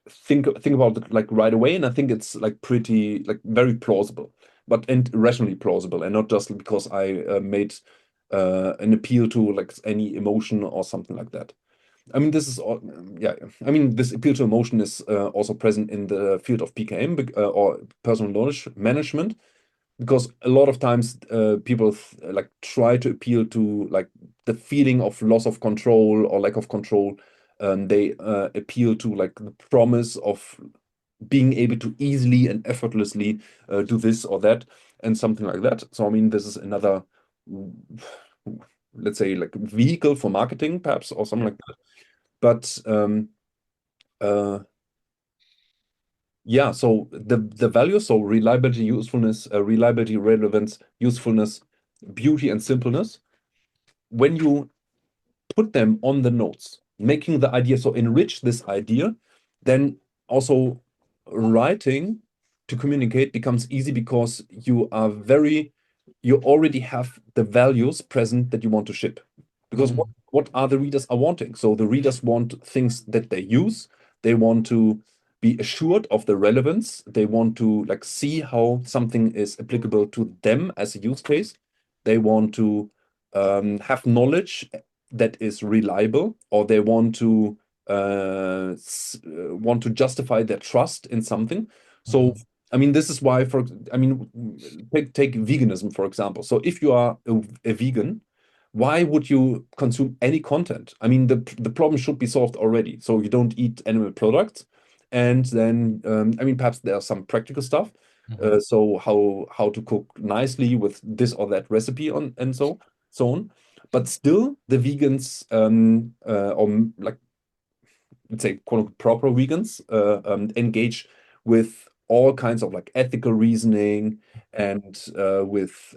think about it like right away, and I think it's like pretty like very plausible, but and rationally plausible, and not just because I made an appeal to like any emotion or something like that. I mean, this is all, yeah. I mean, this appeal to emotion is also present in the field of PKM or personal knowledge management, because a lot of times people like try to appeal to like the feeling of loss of control or lack of control. They appeal to like the promise of being able to easily and effortlessly do this or that and something like that. So I mean, this is another, let's say, like vehicle for marketing, perhaps, or something Yeah. like that. But uh, yeah, so the values, so reliability, usefulness, reliability, relevance, usefulness, beauty, and simpleness. When you put them on the notes, making the idea, so enrich this idea, then also writing to communicate becomes easy because you already have the values present that you want to ship. Because Mm. what are the readers are wanting? So the readers want things that they use. They want to be assured of the relevance. They want to like see how something is applicable to them as a use case. They want to have knowledge that is reliable, or they want to justify their trust in something. So, Mhm. I mean, this is why, I mean, take veganism, for example. So, if you are a vegan, why would you consume any content? I mean, the problem should be solved already. So, you don't eat animal products. And then, I mean, perhaps there are some practical stuff. Mhm. So, how to cook nicely with this or that recipe on and so on. But still, the vegans, like, let's say, quote unquote, proper vegans, engage with all kinds of like ethical reasoning and with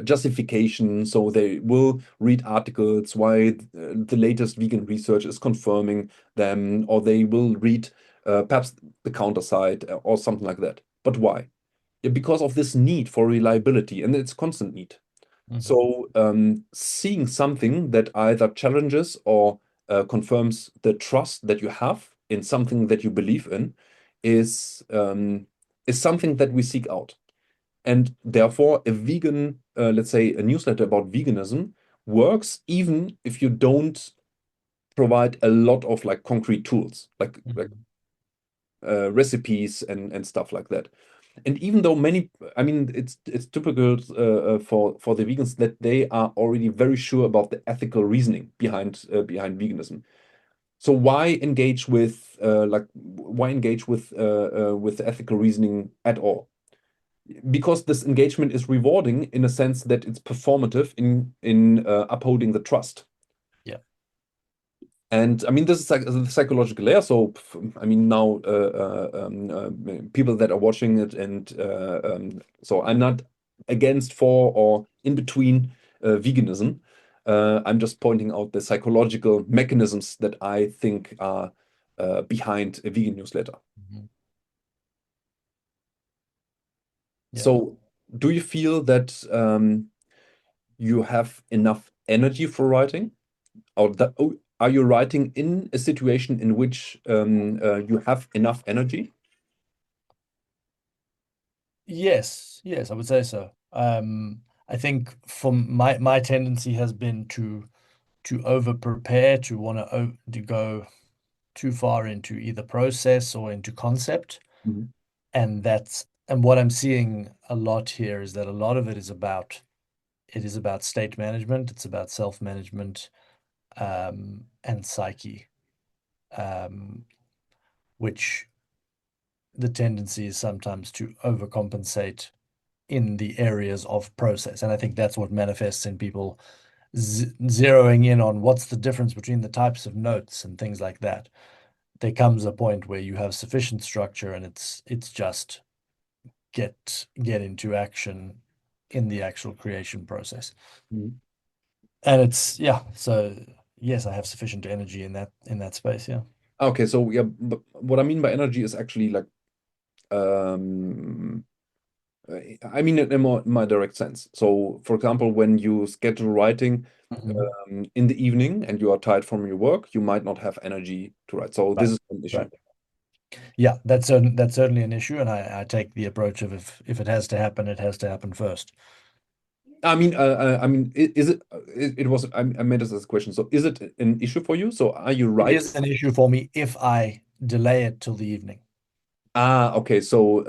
justification. So they will read articles why the latest vegan research is confirming them, or they will read perhaps the counter side or something like that. But why? Yeah, because of this need for reliability, and it's constant need. Mhm. So, seeing something that either challenges or confirms the trust that you have in something that you believe in is is something that we seek out. And therefore, a vegan, let's say, a newsletter about veganism works even if you don't provide a lot of like concrete tools, like Mhm. recipes and stuff like that. And even though many, I mean, it's typical for the vegans that they are already very sure about the ethical reasoning behind veganism. So why engage with the ethical reasoning at all? Because this engagement is rewarding in a sense that it's performative in upholding the trust. Yeah. And I mean, this is like the psychological layer. So, I mean, now people that are watching it, and so I'm not against, for, or in between veganism. I'm just pointing out the psychological mechanisms that I think are behind a vegan newsletter. Mhm. Yeah. So, do you feel that you have enough energy for writing? Or that, oh, are you writing in a situation in which you have enough energy? Yes, yes, I would say so. I think from my tendency has been to over prepare, to want to go too far into either process or into concept. Mhm. And what I'm seeing a lot here is that a lot of it is about state management, it's about self-management, and psyche, um, which the tendency is sometimes to overcompensate in the areas of process. And I think that's what manifests in people zeroing in on what's the difference between the types of notes and things like that. There comes a point where you have sufficient structure and it's just get into action in the actual creation process. Mhm. And it's yeah, so yes, I have sufficient energy in that space, yeah. Okay, so yeah, but what I mean by energy is actually like um, I mean it in my direct sense. So, for example, when you schedule writing Mhm. in the evening and you are tired from your work, you might not have energy to write. So this Right, is an issue. right. Yeah, that's certainly an issue, and I take the approach of if it has to happen, it has to happen first. Is it? It was. I made this as a question. So, is it an issue for you? So, are you It right? is an issue for me if I delay it till the evening. Okay. So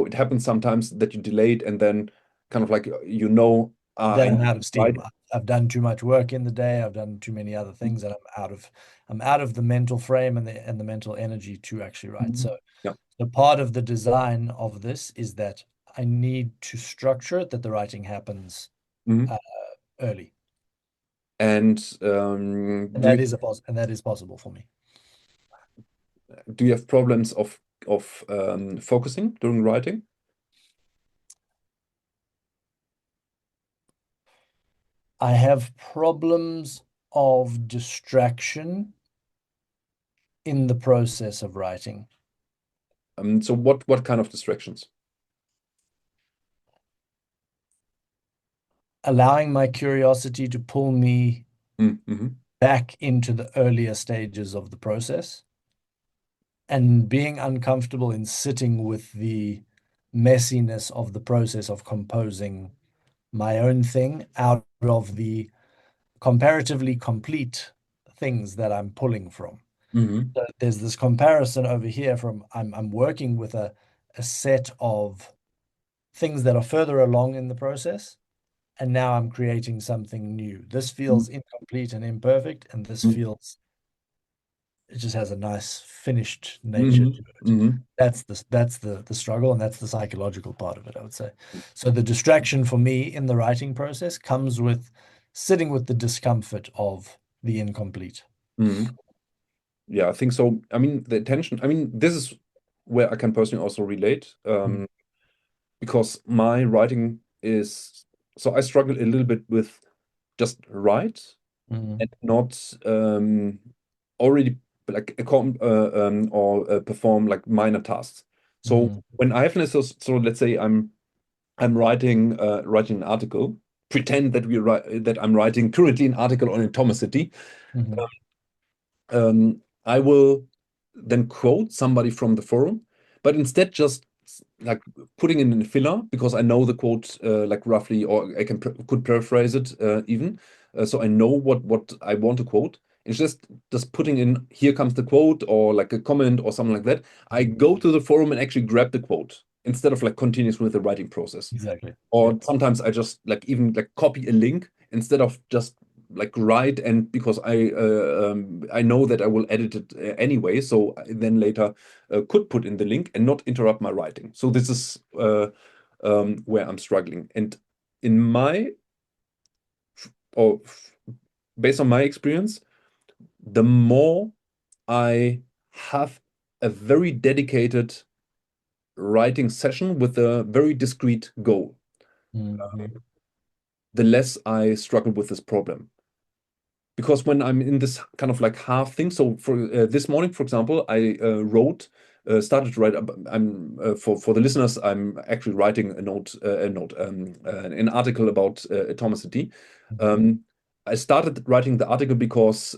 it happens sometimes that you delayed and then kind of like I Then I'm need out to of write. steam. I've done too much work in the day. I've done too many other things, and I'm out of the mental frame and the mental energy to actually write. Mhm. So Yeah. the part of the design of this is that I need to structure it that the writing happens Mhm. uh, early, And and that is possible for me. do you have problems of focusing during writing? I have problems of distraction in the process of writing, So what kind of distractions? allowing my curiosity to pull me Mm-hmm. back into the earlier stages of the process and being uncomfortable in sitting with the messiness of the process of composing my own thing out of the comparatively complete things that I'm pulling from. Mm-hmm. So there's this comparison over here from I'm working with a set of things that are further along in the process, and now I'm creating something new. This feels incomplete and imperfect, and this feels it just has a nice finished nature Mm-hmm. to it. Mm-hmm. That's the struggle, and that's the psychological part of it, I would say. So the distraction for me in the writing process comes with sitting with the discomfort of the incomplete. Mm-hmm. Yeah, I think so. I mean, the attention, I mean, this is where I can personally also relate, Mm, because my writing is, so I struggle a little bit with just write mm, and not already like or perform like minor tasks. So mm, when I have this, so let's say I'm writing an article, pretend that we write that I'm writing currently an article on atomicity. mhm, I will then quote somebody from the forum, but instead just like putting in a filler because I know the quote like roughly, or I could paraphrase it even, so I know what I want to quote. It's just putting in here comes the quote or like a comment or something like that. I mhm. go to the forum and actually grab the quote instead of like continues with the writing process. Exactly. Yeah. Or sometimes I just like even like copy a link instead of just like write, and because I know that I will edit it anyway, so I then later could put in the link and not interrupt my writing. So this is where I'm struggling. And in my or based on my experience, the more I have a very dedicated writing session with a very discrete goal, Mhm, the less I struggle with this problem. Because when I'm in this kind of like half thing, so for this morning, for example, I started to write. I'm for the listeners, I'm actually writing an article about atomicity. mhm, Um, I started writing the article because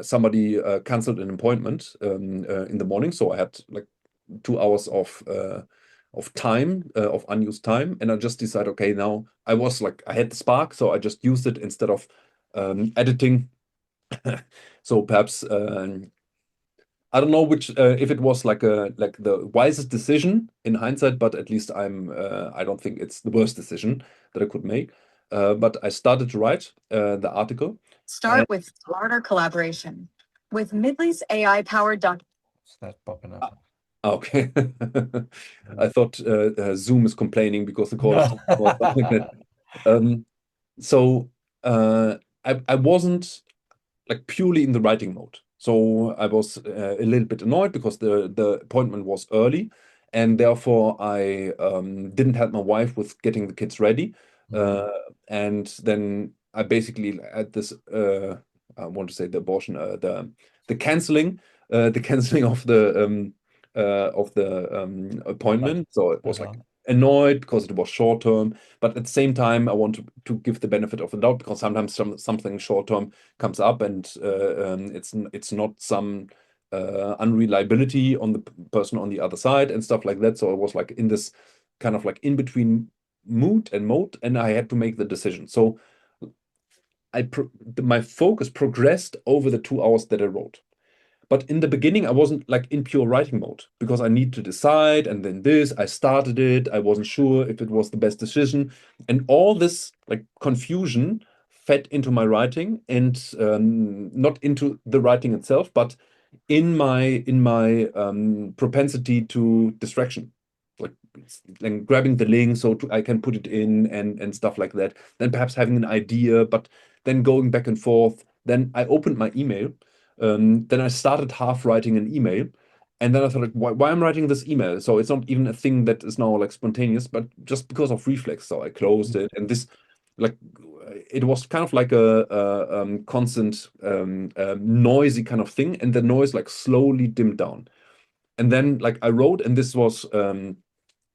somebody canceled an appointment in the morning, so I had like 2 hours of time of unused time, and I just decided, okay, now I had the spark, so I just used it instead of editing. So perhaps I don't know which if it was like the wisest decision in hindsight, but at least I don't think it's the worst decision that I could make. But I started to write the article. And Start with smarter collaboration. With Midley's AI powered doc. Is that popping up? okay, I thought Zoom is complaining because the call is No. too small, something like that. Um, so I wasn't like purely in the writing mode. So I was a little bit annoyed because the appointment was early, and therefore I didn't help my wife with getting the kids ready. Mm, And then I basically had this I want to say the abortion, the canceling, the canceling of the right. appointment. So it was Uh-huh. like annoyed because it was short term, but at the same time I want to give the benefit of the doubt because sometimes something short term comes up, and it's not some unreliability on the person on the other side and stuff like that. So I was like in this kind of like in between mood and mode, and I had to make the decision. So my focus progressed over the 2 hours that I wrote. But in the beginning, I wasn't like in pure writing mode because I need to decide. And then I started it. I wasn't sure if it was the best decision. And all this like confusion fed into my writing, and not into the writing itself, but in my propensity to distraction. Like, like grabbing the link so I can put it in, and stuff like that. Then perhaps having an idea, but then going back and forth. Then I opened my email, then I started half writing an email, and then I thought, like, why I'm writing this email? So it's not even a thing that is now like spontaneous, but just because of reflex. So I closed it, and this, like, it was kind of like a constant noisy kind of thing, and the noise like slowly dimmed down. And then like I wrote, and this was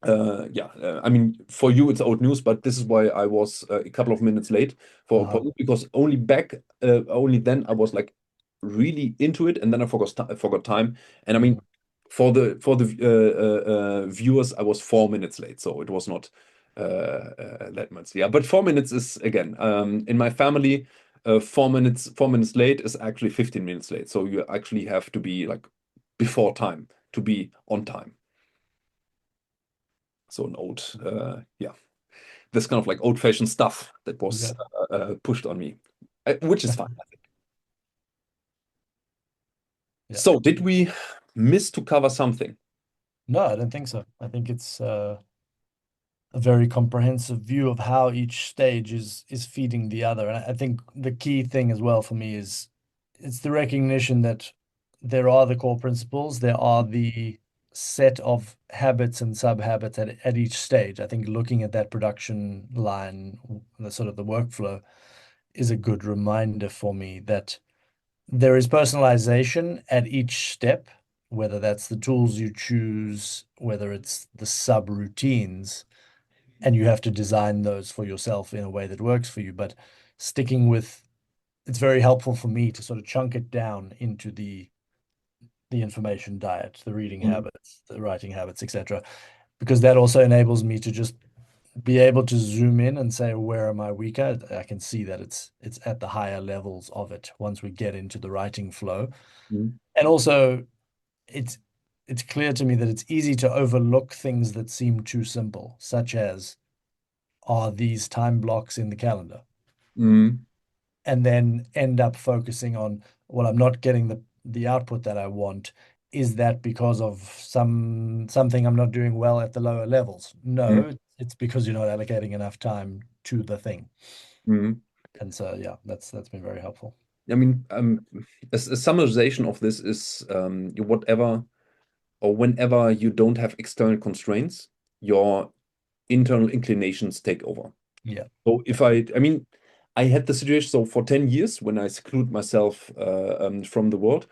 I mean, for you it's old news, but this is why I was a couple of minutes late for appointment, because only then I was like really into it, and then I forgot time. And I mean, for the viewers, I was 4 minutes late, so it was not that much. Yeah, but 4 minutes is, again, in my family, 4 minutes late is actually 15 minutes late. So you actually have to be like before time to be on time. So an old, this kind of like old-fashioned stuff that was pushed on me, which is fine. Yeah. So did we miss to cover something? No, I don't think so. I think it's a very comprehensive view of how each stage is feeding the other. And I think the key thing as well for me is it's the recognition that there are the core principles, there are the set of habits and sub-habits at each stage. I think looking at that production line, the sort of the workflow, is a good reminder for me that there is personalization at each step, whether that's the tools you choose, whether it's the sub-routines, and you have to design those for yourself in a way that works for you. But sticking with, it's very helpful for me to sort of chunk it down into the information diet, the reading habits, the writing habits, etc. Because that also enables me to just be able to zoom in and say, where am I weaker? I can see that it's at the higher levels of it once we get into the writing flow. And also it's clear to me that it's easy to overlook things that seem too simple, such as, are these time blocks in the calendar? And then end up focusing on, well, I'm not getting the output that I want. Is that because of something I'm not doing well at the lower levels? No, it's because you're not allocating enough time to the thing. And so, yeah, that's been very helpful. I mean, a summarization of this is, whatever or whenever you don't have external constraints, your internal inclinations take over. Yeah. So I mean, I had the situation, so for 10 years when I seclude myself from the world,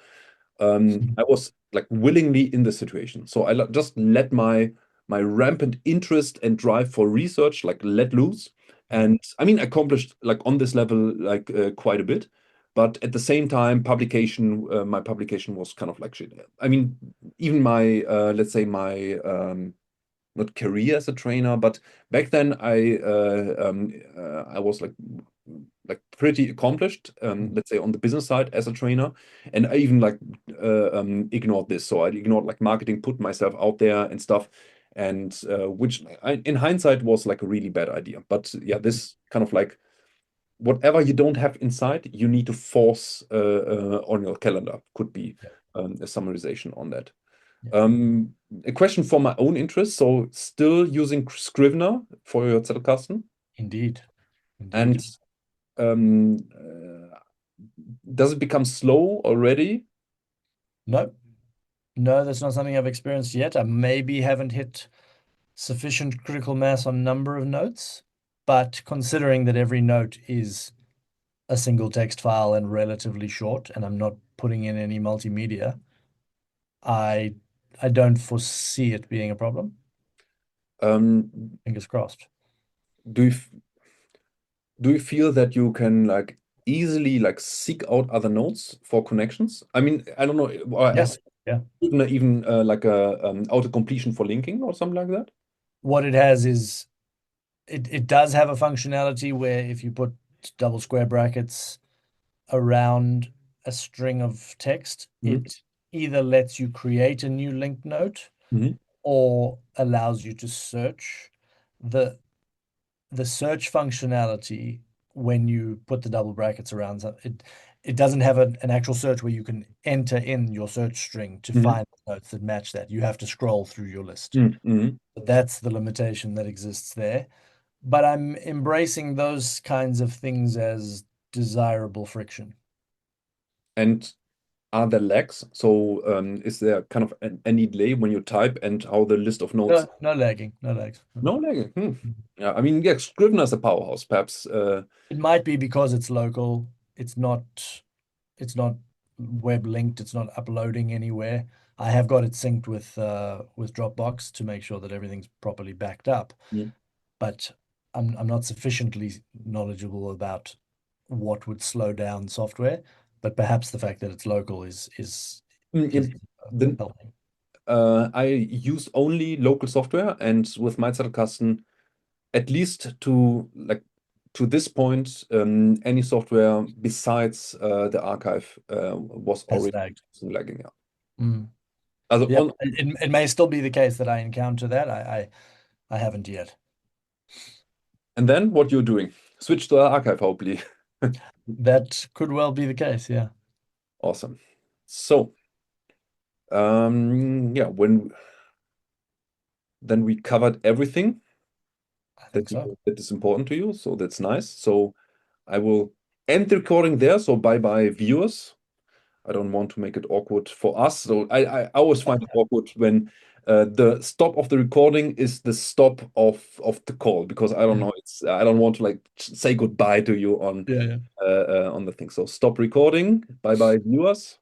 I was like willingly in the situation. So I just let my rampant interest and drive for research like let loose. And I mean, accomplished like on this level like quite a bit. But at the same time, my publication was kind of like shit. I mean, even my let's say my not career as a trainer, but back then I was like pretty accomplished, let's say on the business side as a trainer, and I even like ignored this. So I ignored like marketing, put myself out there and stuff, and which in hindsight was like a really bad idea. But yeah, this kind of like whatever you don't have inside, you need to force on your calendar. Could be a summarization on that. A question for my own interest. So still using Scrivener for your Zettelkasten? Indeed. And um, does it become slow already? No, that's not something I've experienced yet. I maybe haven't hit sufficient critical mass on number of notes, but considering that every note is a single text file and relatively short, and I'm not putting in any multimedia, I don't foresee it being a problem. Fingers crossed. Do you feel that you can like easily like seek out other nodes for connections? I mean, I don't know. Has Scrivener even like a auto completion for linking or something like that? What it has is it does have a functionality where if you put double square brackets around a string of text, Mhm. it either lets you create a new linked note Mhm. or allows you to search. The search functionality, when you put the double brackets around it doesn't have an actual search where you can enter in your search string to Mhm. find the notes that match that. You have to scroll through your list. Mhm. That's the limitation that exists there. But I'm embracing those kinds of things as desirable friction. And are there lags? So is there kind of any delay when you type and how the list of notes? No lagging, no lags. No lagging. Yeah, I mean, yeah, Scrivener is a powerhouse, perhaps. It might be because it's local. It's not web linked. It's not uploading anywhere. I have got it synced with Dropbox to make sure that everything's properly backed up. Mm. But I'm not sufficiently knowledgeable about what would slow down software. But perhaps the fact that it's local is Mm, the, helping. I use only local software, and with my Zettelkasten, at least to this point, any software besides the archive was Has already lagged. lagging. Yeah. Mm. Also Yeah, it may still be the case that I encounter that. I haven't yet. and then what you're doing? Switch to the archive, hopefully. That could well be the case, yeah. Awesome. So, yeah, when then we covered everything I think so. that is important to you, so that's nice. So I will end the recording there. So bye bye, viewers. I don't want to make it awkward for us. So I always find it awkward when the stop of the recording is the stop of the call because I don't Yeah, know. I don't want to like say goodbye to you yeah, yeah. on the thing. So stop recording. Bye bye, viewers.